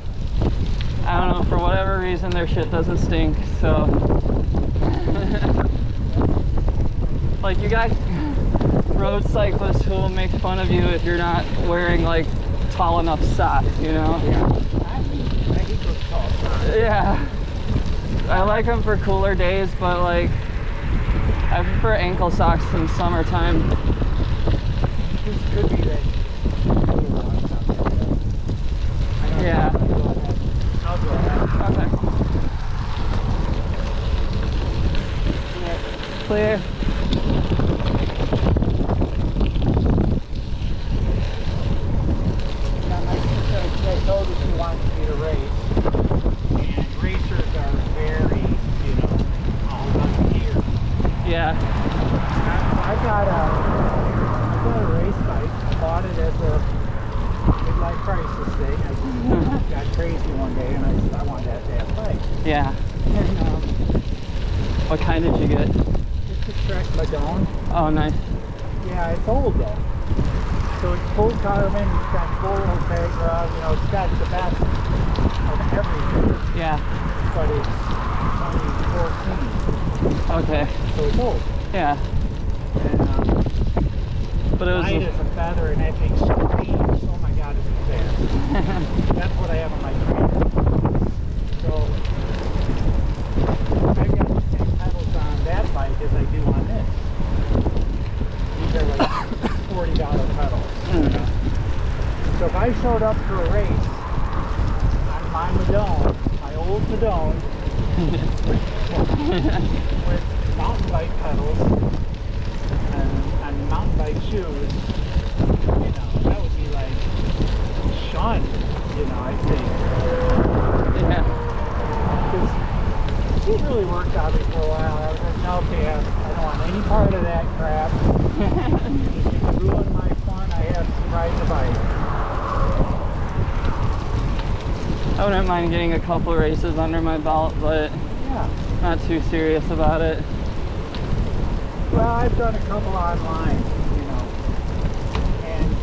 I don't know, for whatever reason their shit doesn't stink. So, like, you got road cyclists who will make fun of you if you're not wearing like tall enough socks, you know. Yeah, I like them for cooler days, but like I prefer ankle socks in summertime. This could be that. Yeah. I'll go ahead. Okay. Clear. Now, my sister told us she wants me to race. And racers are very, all about gear. Yeah. I've got a race bike. I bought it as a midlife crisis thing. I got crazy one day and I said I wanted that bike. Yeah. And What kind did you get? it's a Trek Madone. Oh, nice. Yeah, it's old though. So it's full carbon, it's got full Ultegra, it's got the best of everything. Yeah. But it's only 14. Okay. So it's old. Yeah. And But it was. light as a feather and that thing's so clean. Oh my god, is it fast. That's what I have on my trainer. So I've got the same pedals on that bike as I do on this. These are like $40 pedals. So if I showed up for a race on my Madone, my old Madone, with mountain bike pedals and mountain bike shoes, that would be like shunned, I think. Yeah. Because it really worked out me for a while. I was like, no, okay, I don't want any part of that crap. It ruined my fun I have riding the bike. I wouldn't mind getting a couple of races under my belt, but Yeah. not too serious about it. Well, I've done a couple online, and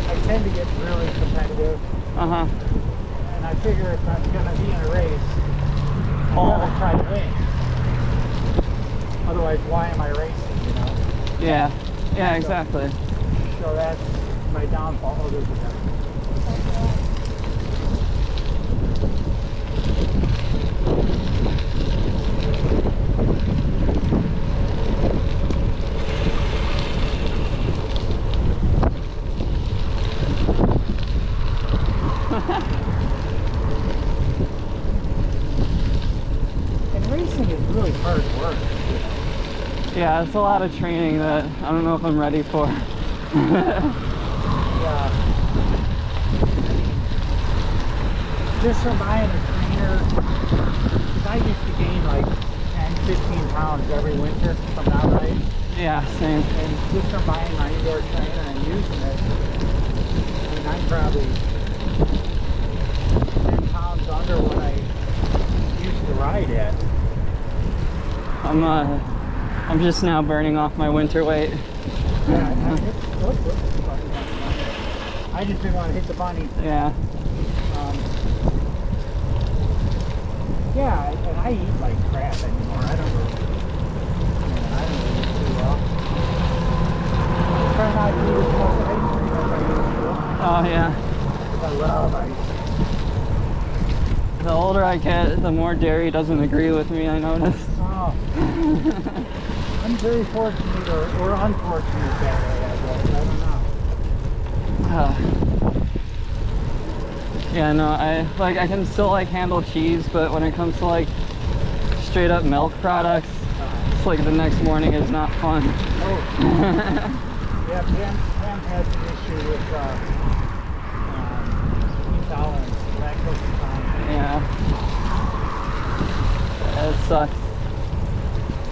I tend to get really competitive. Uh-huh. And I figure if I'm going to be in a race, I'm going to try to win. Otherwise, why am I racing, Yeah. Yeah, exactly. So that's my downfall. Oh, there's a guy. And racing is really hard work. Yeah, it's a lot of training that I don't know if I'm ready for. Yeah. Just from buying a trainer, I used to gain like 10, 15 pounds every winter from not riding. Yeah, same. And just from buying my indoor trainer and using it, I probably 10 pounds under what I used to ride at. I'm just now burning off my winter weight. Yeah, I just didn't want to hit the bunny. Yeah. Yeah, and I eat like crap anymore. I don't really eat too well. I try not to eat as much ice cream as I used to. Oh yeah. I love ice cream. The older I get, the more dairy doesn't agree with me, I noticed. Oh. I'm very fortunate or unfortunate that way, I guess. I don't know. Yeah, no, I can still like handle cheese, but when it comes to like straight up milk products, it's like the next morning is not fun. Oh. Yeah, Pam has an issue with intolerance, lactose intolerance. Yeah. It sucks.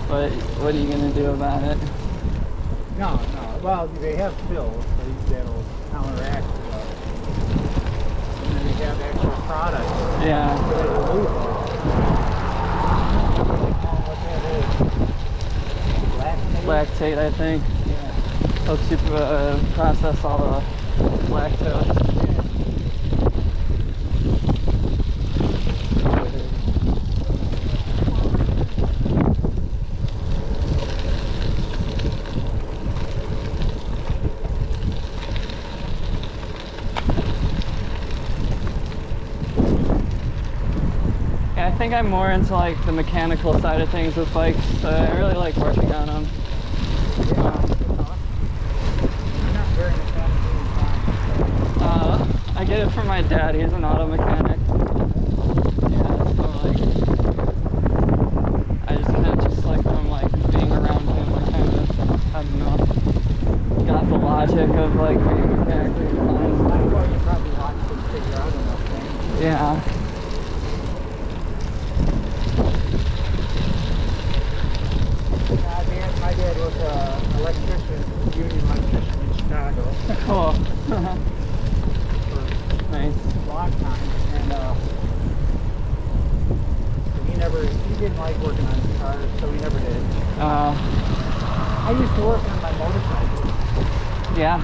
But what are you gonna do about it? No. Well, they have pills that'll counteract and then they have actual products. Yeah. So they lose it. What that is. Lactate, I think. Yeah. Helps you process all the lactose. I think I'm more into like the mechanical side of things with bikes. I really like working on them. Yeah. You're not very mechanically inclined. I get it from my dad. He's an auto mechanic. Yeah, so like, I just kind of just like from like being around him, I kind of, I don't know, got the logic of like being mechanically inclined. Well, you probably watched them figure out enough things. Yeah. My dad was an electrician, union electrician in Chicago. Cool. For Nice. a long time. And he didn't like working on his cars, so he never did. I used to work on my motorcycle. Yeah.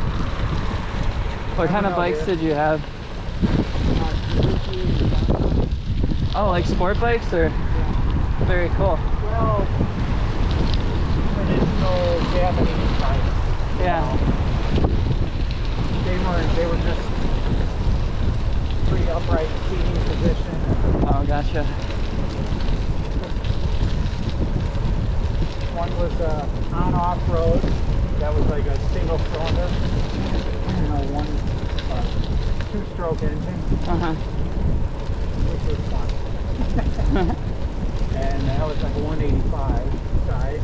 What kind of bikes did you have? Oh, like sport bikes or? Yeah. Very cool. Well, traditional Japanese bikes. Yeah. They were just pretty upright seating position. Oh, gotcha. One was on off-road. That was like a single cylinder. One two-stroke engine, Uh-huh. which was fun. And that was like a 185 size.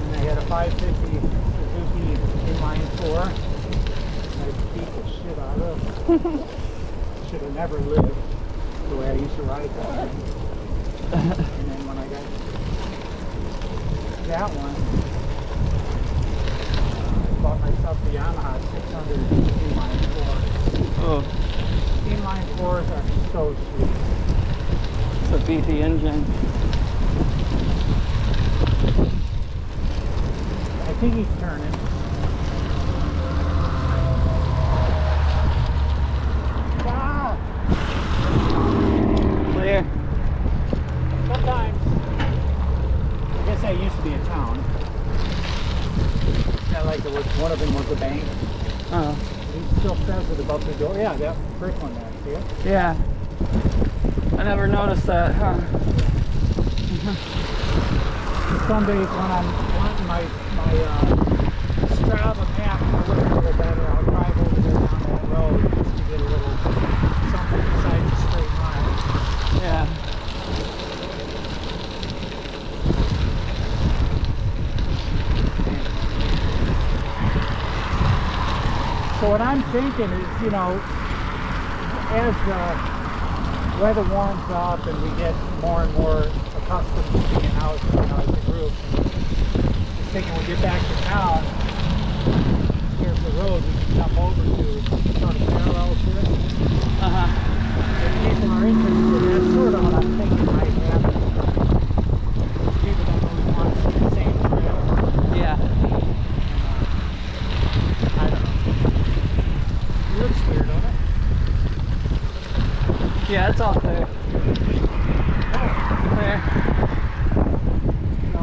And they had a 550 Suzuki inline 4. I beat the shit out of it. Should have never lived the way I used to ride that thing. And then when I got that one, I bought myself the Yamaha 600 inline 4. Oh, Inline 4s are so sweet. it's a beefy engine. I think he's turning. Ah! Clear. Sometimes, I guess that used to be a town. Yeah, like there was, one of them was a bank. Oh, He still says it above the door. Yeah, that brick one there, see it? yeah. I never noticed that, huh? Some days when I'm wanting my Strava map to look a little better, I'll drive over there down that road just to get a little something besides a straight line. Yeah. So what I'm thinking is, you know, as the weather warms up and we get more and more accustomed to being out, you know, as a group, just thinking we'll get back to town, here's the road we can jump over to Southern Carolina. Yeah, it's all clear. Clear. So,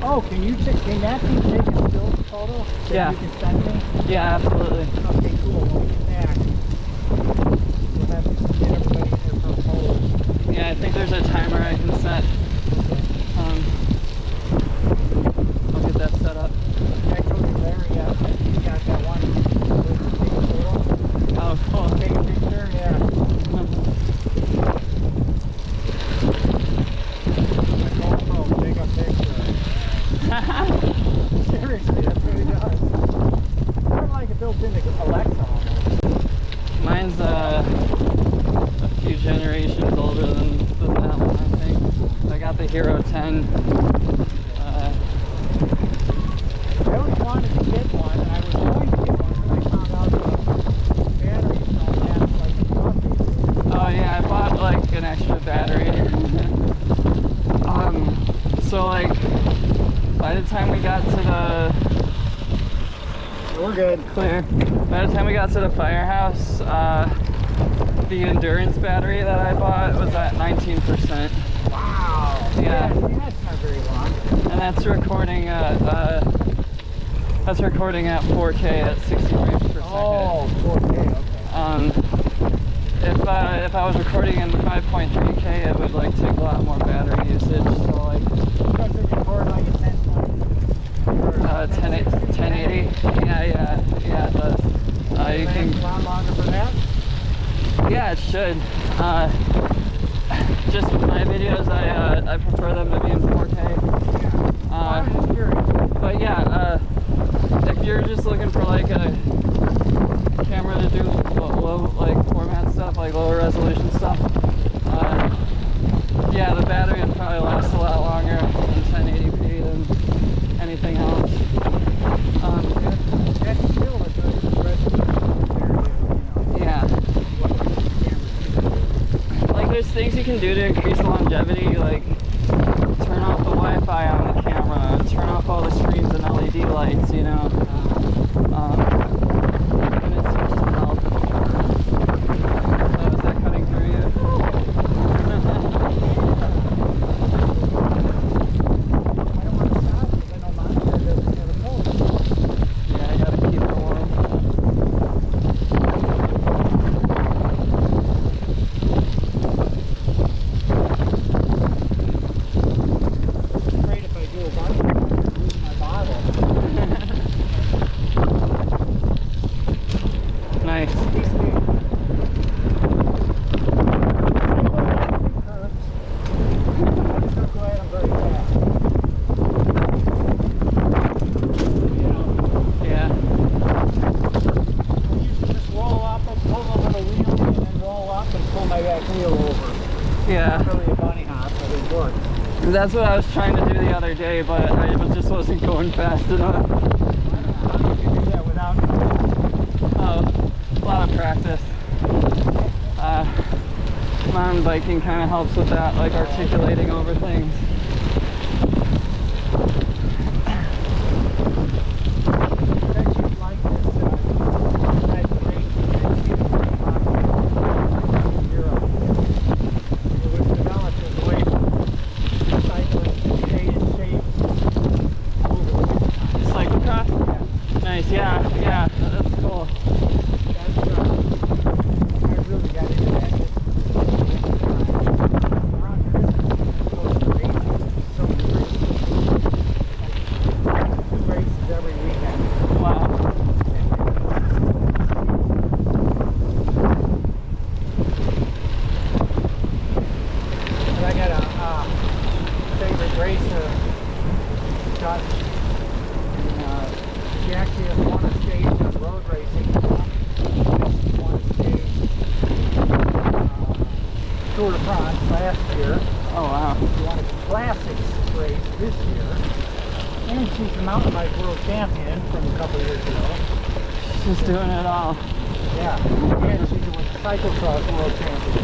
oh, can that be taken still photo? That Yeah. you can send me? Yeah, absolutely. Okay, cool. When we get back, we'll have to get everybody in there for photos. Yeah, I think there's a timer I can set. I'll get that set up. I told you Larry, you got that one. Take a photo. Oh, cool. Take a picture, yeah. My GoPro, take a picture. Seriously, that's what he does. Kind of like it built into Alexa almost. Mine's a few generations older than that one, I think. I got the Hero 10. I always wanted to get one, and I was going to get one, and I found out the batteries don't have like a coffee. Oh yeah, I bought like an extra battery. So like by the time we got to the We're good. clear, by the time we got to the firehouse, the endurance battery that I bought was at 19%. Wow. Yeah. See, that's not very long. And that's recording at 4K at 60 frames per second. Oh, 4K, okay. If I was recording in 5.3K, it would like take a lot more battery usage. So like Does it record like a 1020? 1080. Yeah, it does. You can. A lot longer for that? Yeah, it should. Just my videos, I prefer them to be in 4K. Yeah. I'm just curious. But yeah, if you're just looking for like a camera to do low like format stuff, like lower resolution stuff, yeah, the battery would probably last a lot longer in 1080p than anything else. That's still a good resolution area, Yeah. Like there's things you can do to increase longevity, like turn off the Wi-Fi on the camera, turn off all the screens and LED lights, you know. And it seems to help. So is that cutting through you? I don't want to stop because I know Monica doesn't have a cold. Yeah, I gotta keep it warm. Afraid if I do a bunny, I'm going to lose my bottle. Nice. I'm so glad I'm very fast. You know, Yeah. I used to just roll up and pull over the wheel and then roll up and pull my back wheel over. Yeah. Not really a bunny hop, but it worked. That's what I was trying to do the other day, but I just wasn't going fast enough. I don't know how you can do that without Oh, a lot of practice. Mountain biking kind of helps with that, like articulating over things. actually like this type of racing that you see in Europe. It was developed as a way for cyclists to stay in shape over the wintertime. Cyclocross? Yeah. Nice, yeah, that's cool. That's, I really got into that just around Christmas. I go to races, so many races. Like 2 races every weekend. Wow. And I got a favorite racer, Dutch, and she actually has won a stage in road racing. She won a stage Tour de France last year. Oh, wow. She won a classics race this year. And she's a mountain bike world champion from a couple years ago. Just doing it all. Yeah, and she's a cyclocross world champion.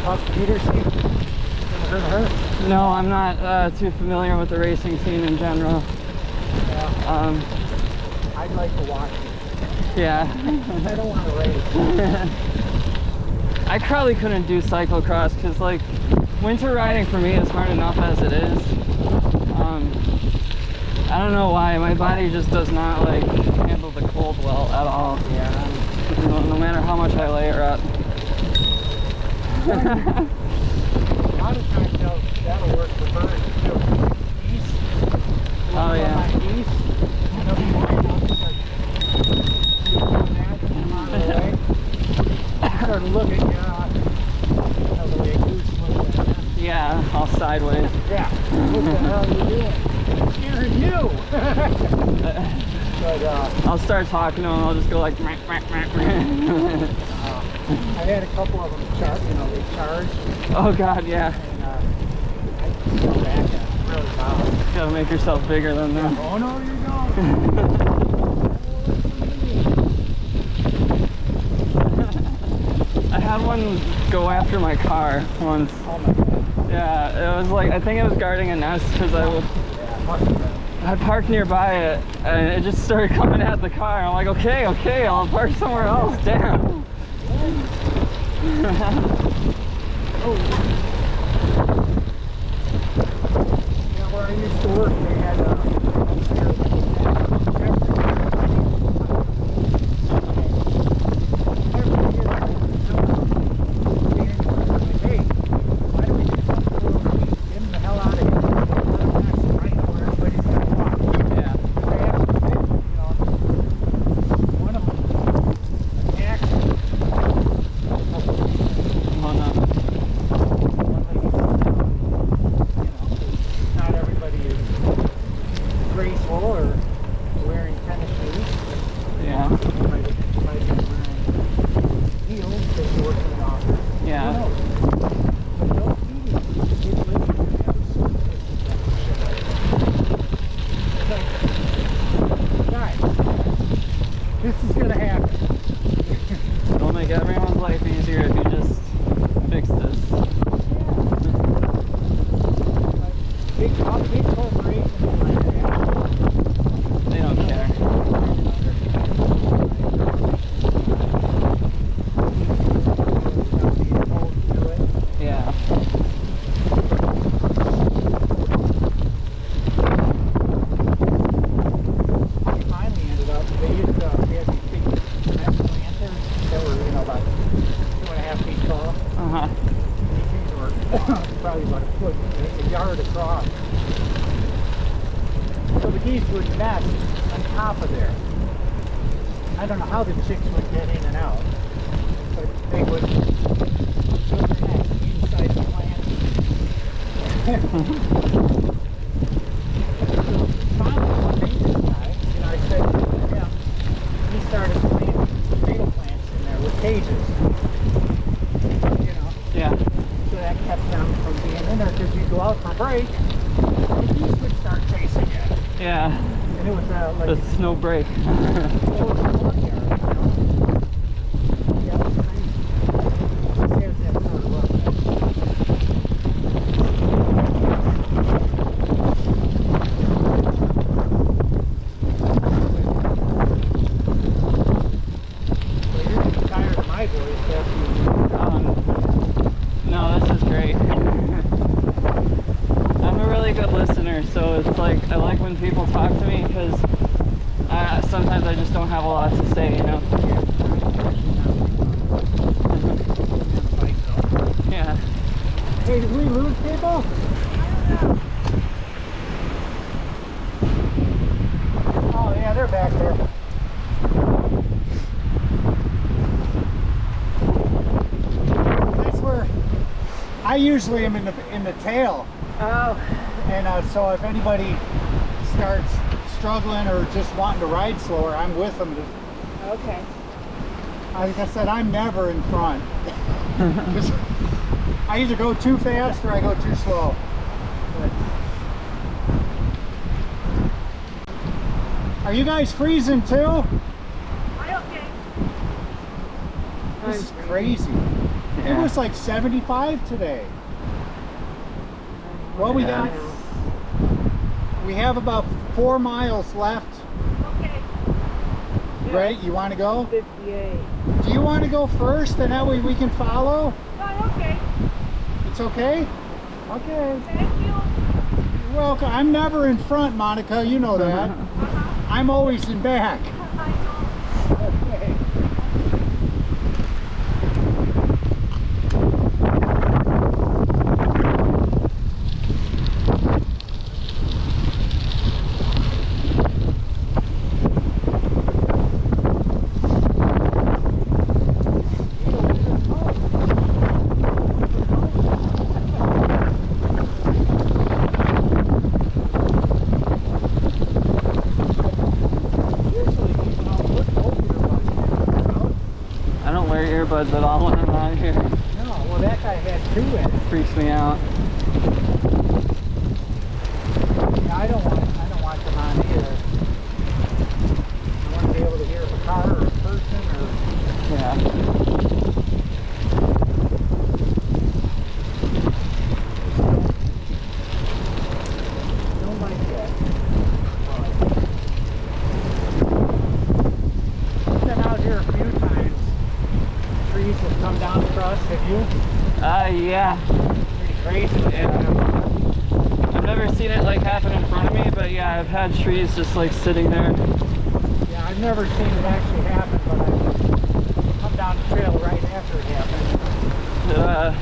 Huck Peterson, ever heard of her? No, I'm not too familiar with the racing scene in general. Yeah, I'd like to watch it. Yeah. I don't want to race. I probably couldn't do cyclocross because like winter riding for me is hard enough as it is. I don't know why, my body just does not like handle the cold well at all. Yeah. No matter how much I layer up. A lot of times that'll work for birds too. East. Oh yeah. East. And they'll be lined up and start doing that and come out of the way. Start looking, the way a goose looks at that. Yeah, all sideways. Yeah. What the hell are you doing? I'm scaring you! But, I'll start talking to them, I'll just go like I had a couple of them they charged. Oh god, yeah. And I fell back and really loud. Gotta make yourself bigger than them. Oh no, you don't. I had one go after my car once. Oh my god. Yeah, it was like, I think it was guarding a nest because Yeah, must have been. I parked nearby it and it just started coming at the car. I'm like, okay, I'll park somewhere else. Damn. Oh. Yeah, where I used to work, they had hey, why don't we do something a little neat? Get them the hell out of here. Let them pass right where everybody's got to walk. Yeah. They have to fit, one of them attacked Oh no. not everybody is graceful or wearing tennis shoes. Yeah. Might be wearing heels because you work in the office. Yeah. Who knows? But those meetings, kids live here, they have a suitcase and shit like that. So, guys, this is going to happen. It'll make everyone's life easier if you just fix this. Big corporations like that. They don't care. Yeah. We finally ended up, we had these big planters that were, about 2.5 feet tall. Uh-huh. These things were probably about a foot, a yard across. So the geese would nest on top of there. I don't know how the chicks would get in and out, but they would build their nest inside the plant. Finally, one maintenance guy, I said to him, he started planting tomato plants in there with cages. Yeah. So that kept them from being in there because you go out for a break, the geese would start chasing you. Yeah. And it was like That's no break. it was a courtyard, Yeah, it was crazy. There's that third look. So you're getting tired of my voice after you. No, this is great. I'm a really good listener, so it's like, I like when people talk to me because sometimes I just don't have a lot to say, Yeah. Hey, did we lose people? Oh yeah, they're back there. That's where I usually am in the tail. Oh. And so if anybody starts struggling or just wanting to ride slower, I'm with them. Okay. Like I said, I'm never in front. 'Cause I either go too fast or I go too slow. But are you guys freezing too? This is crazy. It Yeah. was like 75 today. Well, we got We have about 4 miles left. Okay. Right? You want to go? 58. Do you want to go first, and that way we can follow? Oh, okay. It's okay? Okay. Thank you. You're welcome. I'm never in front, Monica. You know that. I'm always in back. I know. Okay. Earbuds at all when I'm out here. No, well that guy had 2 in it. Freaks me out. Yeah, I don't want them on either. I want to be able to hear if a car or a person or Yeah. don't like that. I've been out here a few times. Trees have come down across, have you? Yeah. Pretty crazy. Yeah. I've never seen it like happen in front of me, but yeah, I've had trees just like sitting there. Yeah, I've never seen it actually happen, but I've come down the trail right after it happened. You know,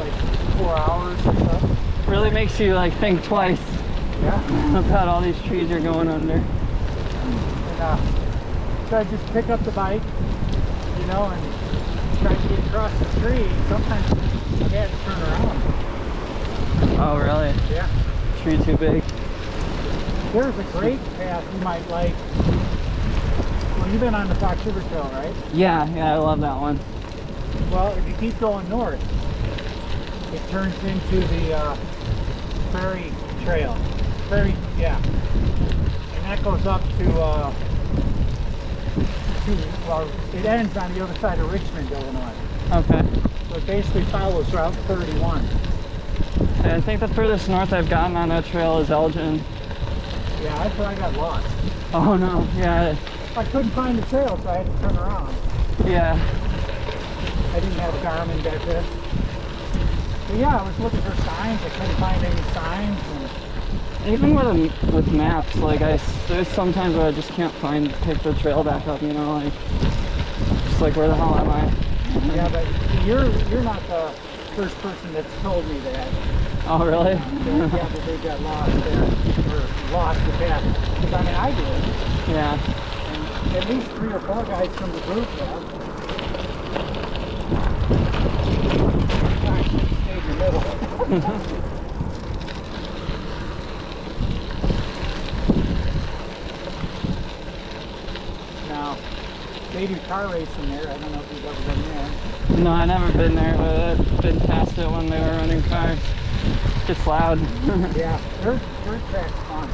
like 4 hours or so. Really makes you like think twice Yeah. about all these trees you're going under. And so I just pick up the bike, you know, and try to get across the street. Sometimes I've had to turn around. Oh, really? Yeah. Tree too big? There's a great path you might like. Well, you've been on the Fox River Trail, right? Yeah, I love that one. Well, if you keep going north, it turns into the Prairie Trail. Yeah. And that goes up to well, it ends on the other side of Richmond, Illinois. Okay. So it basically follows Route 31. Yeah, I think the furthest north I've gotten on that trail is Elgin. Yeah, that's where I got lost. Oh no, yeah. I couldn't find the trail, so I had to turn around. Yeah. I didn't have a Garmin back then. But yeah, I was looking for signs. I couldn't find any signs. And Even with maps, like there's sometimes where I just can't pick the trail back up, you know, like just like where the hell am I? yeah, but you're not the first person that's told me that. Oh really? Yeah, that they got lost there, or lost the path. Because I mean, I did. Yeah. And at least 3 or 4 guys from the group have. I stayed in the middle. Now, they do car racing there. I don't know if you've ever been there. No, I've never been there, but I've been past it when they were running cars. It's loud. Yeah, dirt track's fun.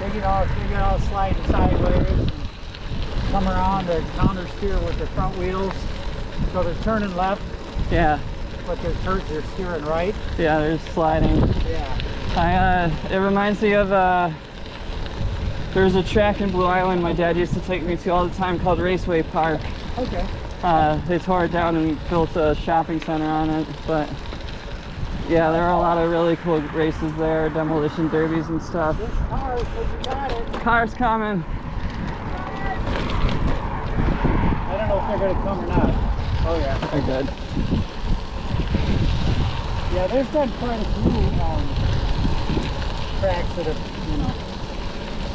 They get all sliding sideways and come around to counter steer with their front wheels. So they're turning left, Yeah. but they're steering right. Yeah, there's sliding. Yeah. It reminds me of there's a track in Blue Island my dad used to take me to all the time called Raceway Park. Okay. They tore it down and built a shopping center on it, but yeah, there are a lot of really cool races there, demolition derbies and stuff. This car, you got it. Car's coming. I don't know if they're going to come or not. Oh yeah. They're good. Yeah, there's been quite a few tracks that have, you know,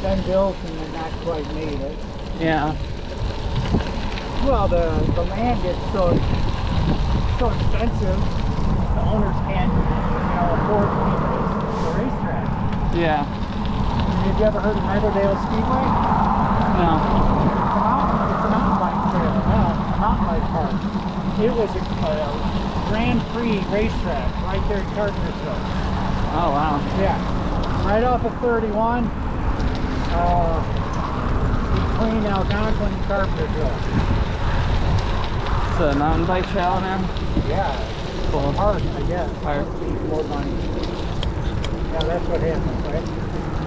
been built and they're not quite made it. Yeah. Well, the land gets so expensive, the owners can't, you know, afford to keep the racetrack. Yeah. Have you ever heard of Meadowdale Speedway? No. It's a mountain bike trail, a mountain bike park. It was a Grand Prix racetrack right there in Carpentersville. Oh wow. Yeah, right off of 31, between Algonquin and Carpentersville. It's a mountain bike trail now? Yeah, Cool. park, I guess. Park. More money. Yeah, that's what happens, right?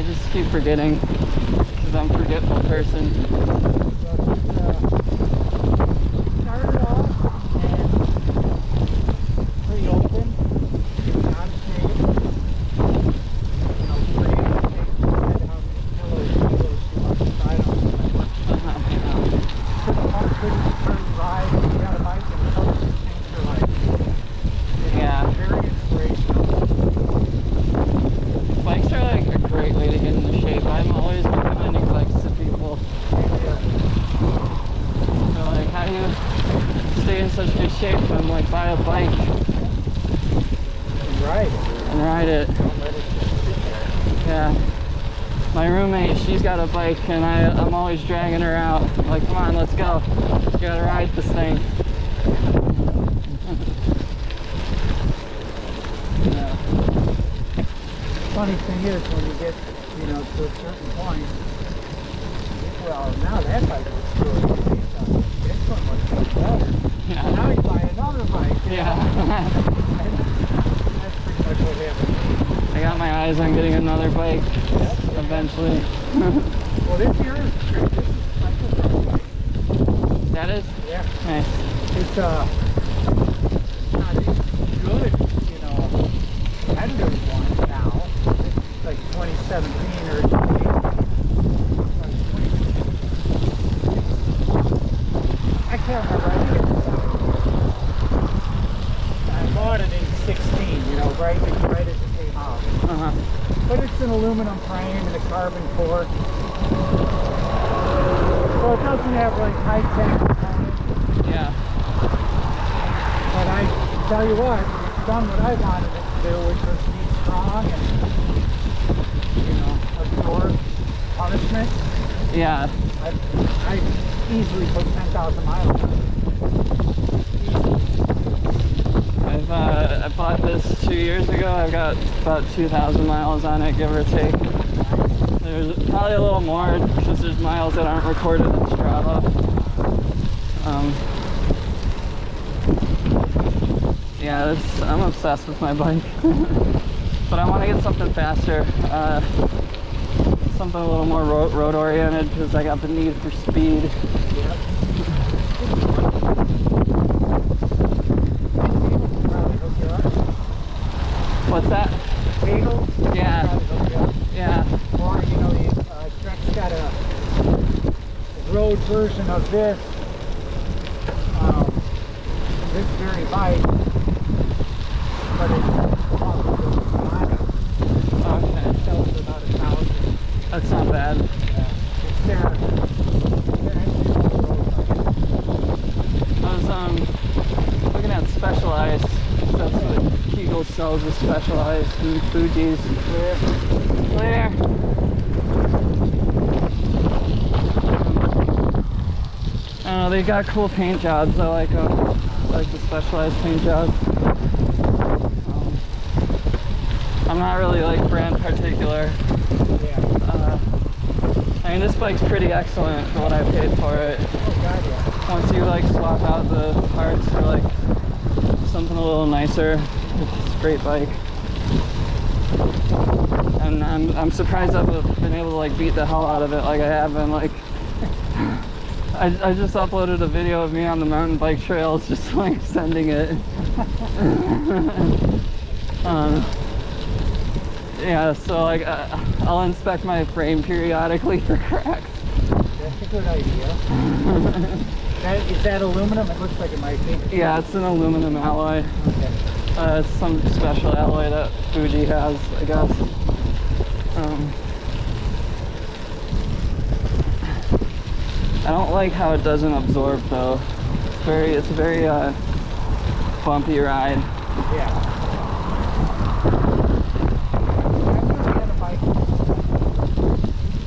I just keep forgetting because I'm a forgetful person. So just start it off and pretty open. Not shape. You know, pretty shape. Depending how many kilos you want to try on. Couldn't turn ride. You got a bike and colors change your life. Yeah. Very inspirational. Bikes are like a great way to get into shape. I'm always recommending bikes to people. So like, how do you stay in such good shape? I'm like, buy a bike Right. and ride it. Don't let it just sit there. Yeah. My roommate, she's got a bike and I'm always dragging her out. I'm like, come on, let's go. You gotta ride this thing. Yeah. Funny thing is, when you get, you know, to a certain point, well, now that bike looks good. This one looks much better. Yeah. Now you buy another bike. You Yeah. know? That's pretty much what happened. I got my eyes on getting another bike eventually. Well, this here is this is like a bike. That is? Yeah. Nice. It's not as good, you know, competitive one now. It's like 2017 or 2018. I can't remember. I think it's I bought it in 16, you know, right as it came out. Uh-huh. But it's an aluminum frame and a carbon fork. So it doesn't have like high-tech components. Yeah. But I tell you what, it's done what I wanted it to do, which was be strong and, you know, absorb punishment. Yeah. I easily put 10,000 miles on it. I bought this 2 years ago. I've got about 2,000 miles on it, give or take. There's probably a little more because there's miles that aren't recorded in Strava. Yeah, I'm obsessed with my bike. But I want to get something faster. Something a little more road oriented because I got the need for speed. Yep. What's that? Bagels? Yeah. Yeah. Or, you know, Trek's got a road version of this very bike, but it's Okay. it sells for about 1,000. That's not bad. It's their entry-level road bike. I was looking at Specialized. That's what Kegel sells, is Specialized and Fuji's. Clear. I don't know, they got cool paint jobs. I like them. I like the Specialized paint jobs. I'm not really like brand particular. Yeah. I mean, this bike's pretty excellent for what I paid for it. Oh, God, yeah. Once you like swap out the parts for like something a little nicer, it's a great bike. And I'm surprised I've been able to like beat the hell out of it like I have been. Like I just uploaded a video of me on the mountain bike trails, just like sending it. Yeah, so like I'll inspect my frame periodically for cracks. That's a good idea. Is that aluminum? It looks like it might be. Yeah, it's an aluminum alloy. Okay. It's some special alloy that Fuji has, I guess. I don't like how it doesn't absorb though. It's a very bumpy ride. Yeah.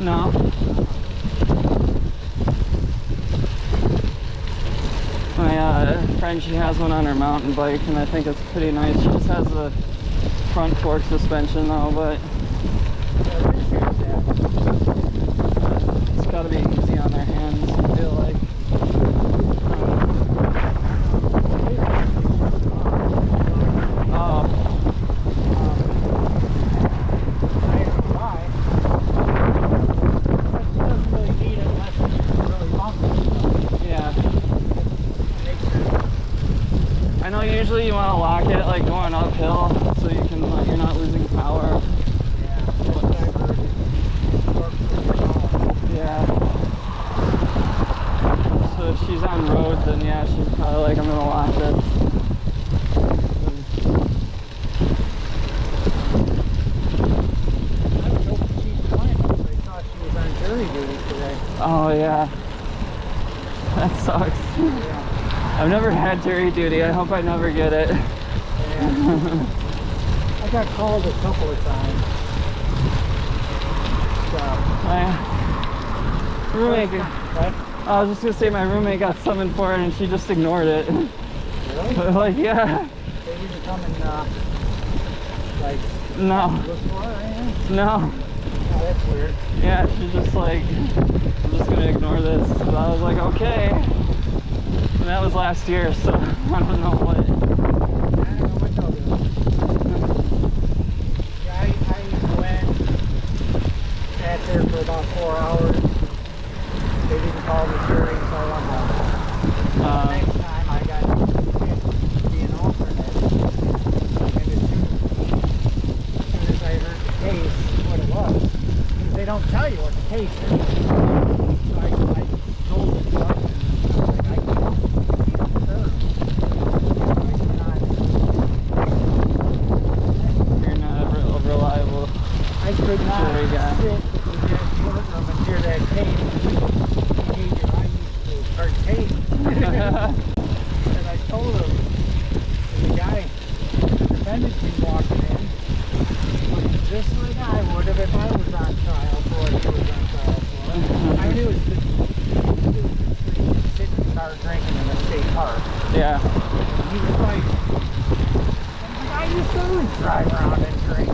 No. My friend, she has one on her mountain bike, and I think it's pretty nice. She just has the front fork suspension though, but it's got to be easy on their hands, I feel like. usually you want to lock it like going uphill so you can you're not losing power. Yeah, what I've heard is works pretty well. Yeah. So if she's on road, then yeah, she's probably like, I'm gonna lock this. I was hoping she'd join us. I thought she was on jury duty today. Oh yeah. That sucks. Yeah. I've never had jury duty. I hope I never get it. Yeah. I got called a couple of times. So, My roommate, what? I was just gonna say my roommate got summoned for it and she just ignored it. Really? But like, yeah, They didn't come and like no, look for her or anything? no. Oh, that's weird. Yeah, she's just like, I'm just gonna ignore this. So I was like, okay. And that was last year, so I don't know what. I don't know what they'll do. Yeah, I went, sat there for about 4 hours. They didn't call the jury, so I went home. Next time I got picked to be an alternate. And as soon as I heard the case, what it was, because they don't tell you what the case is. So I told the judge, and I was like, I can't serve. You're not a reliable. I could not Jury guy. sit in that courtroom and hear that case. Behavior I used to partake. And I told him, the guy, the defendant came walking in, was just like I would have if I was on trial for what he was on trial for. I mean, it was just sitting in the car drinking in a state park. Yeah. He was like, I used to always drive around and drink.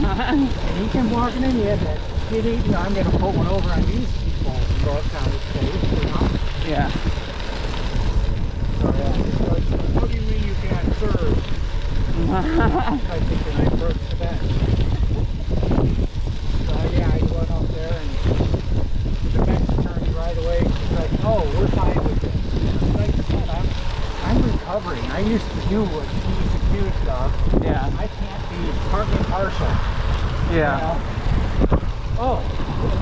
And he came walking in, he had that shitty, you know, I'm going to put one over on these people look on his face, you know? Yeah. So yeah, he's like, what do you mean you can't serve? I think that I broke the bench. So yeah, I went up there and the defense attorney right away, he's like, oh, we're fine with this. Like I said, I'm recovering. I used to do what he's accused of. Yeah. I can't be partly partial. Yeah. You know? Oh,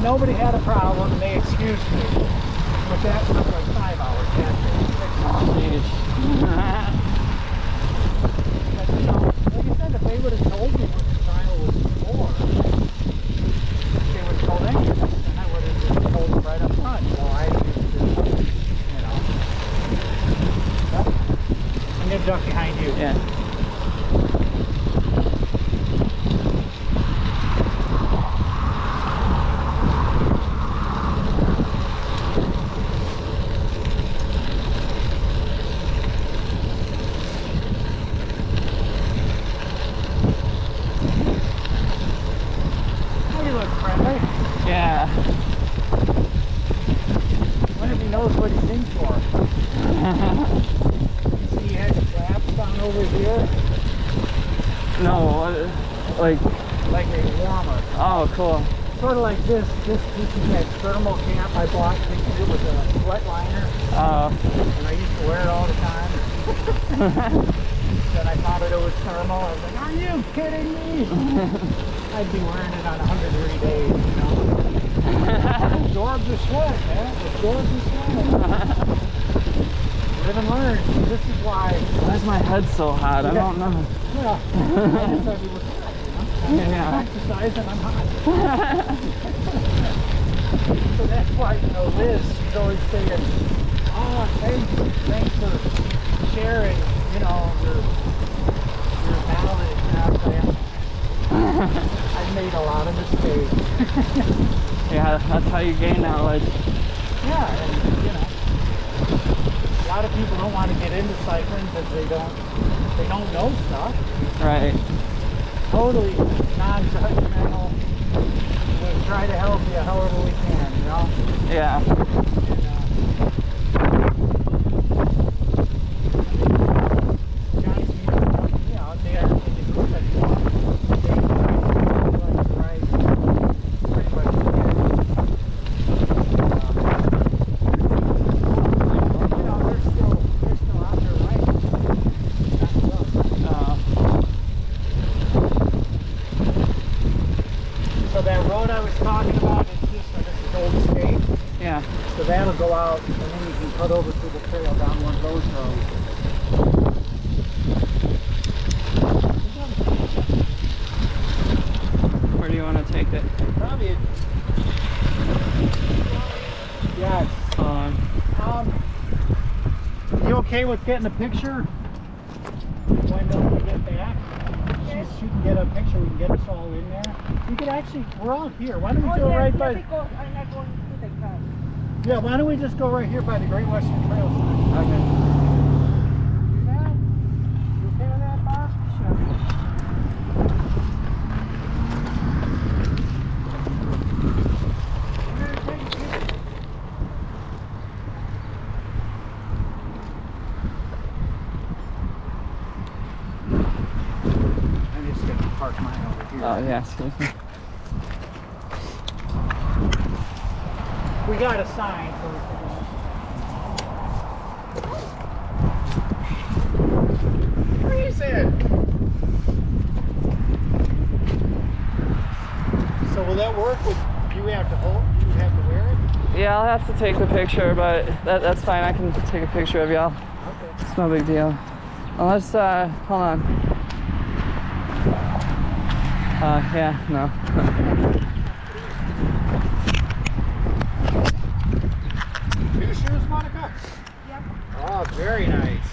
nobody had a problem and they excused me. But that was like 5 hours after. 6 hours. Jeez. But, you know, like I said, if they would have told me what the trial was for, they would have told anything. And I would have just told them right up front. Well, I used to, you know. But I'm going to duck behind you. Yeah. Oh, you look friendly. Yeah. Wonder if he knows what he's in for. You see he has flaps down over here, No, like, like a warmer. oh, cool. Sort of like this. This is that thermal cap I bought. It was a sweat liner, and I used to wear it all the time. Then I found out it was thermal. I was like, are you kidding me? I'd be wearing it on 103 days, you know. It absorbs the sweat, man. It absorbs the sweat. Live and learn. This is why. Why is my head so hot? I don't know. Well, I decided it was hot, you know. Yeah. I exercise and I'm hot. So that's why, you know, Liz, she's always saying, oh, thanks for sharing, you know, your knowledge. And I'm saying, I've made a lot of mistakes. Yeah, that's how you gain knowledge. Yeah, and, you know, a lot of people don't want to get into cycling because they don't know stuff. Right. Totally non-judgmental. We'll try to help you however we can, you know? Yeah. And, Johnny's, you know, they are in the group anymore. They like to ride pretty much together. You know, they're still out there riding. Not us. Yeah. So that'll go out, and then you can cut over to the trail down one of those roads. Where do you want to take it? Probably. Yes. You okay with getting a picture? When we get back, she can get a picture. We can get us all in there. We could actually. We're all here. Why don't we do it right by? Because I'm not going to the car. Yeah. Why don't we just go right here by the Great Western Trail side? Okay. Do that? You okay with that, Bob? I'm just going to park mine over here. Oh yeah, excuse me. We got a sign for freezing. So will that work? With you have to hold? You have to wear it? Yeah, I'll have to take the picture, but that's fine. I can take a picture of y'all. Okay. It's no big deal. Unless, hold on. Yeah, no. New shoes, Monica? Yep. Oh, very nice.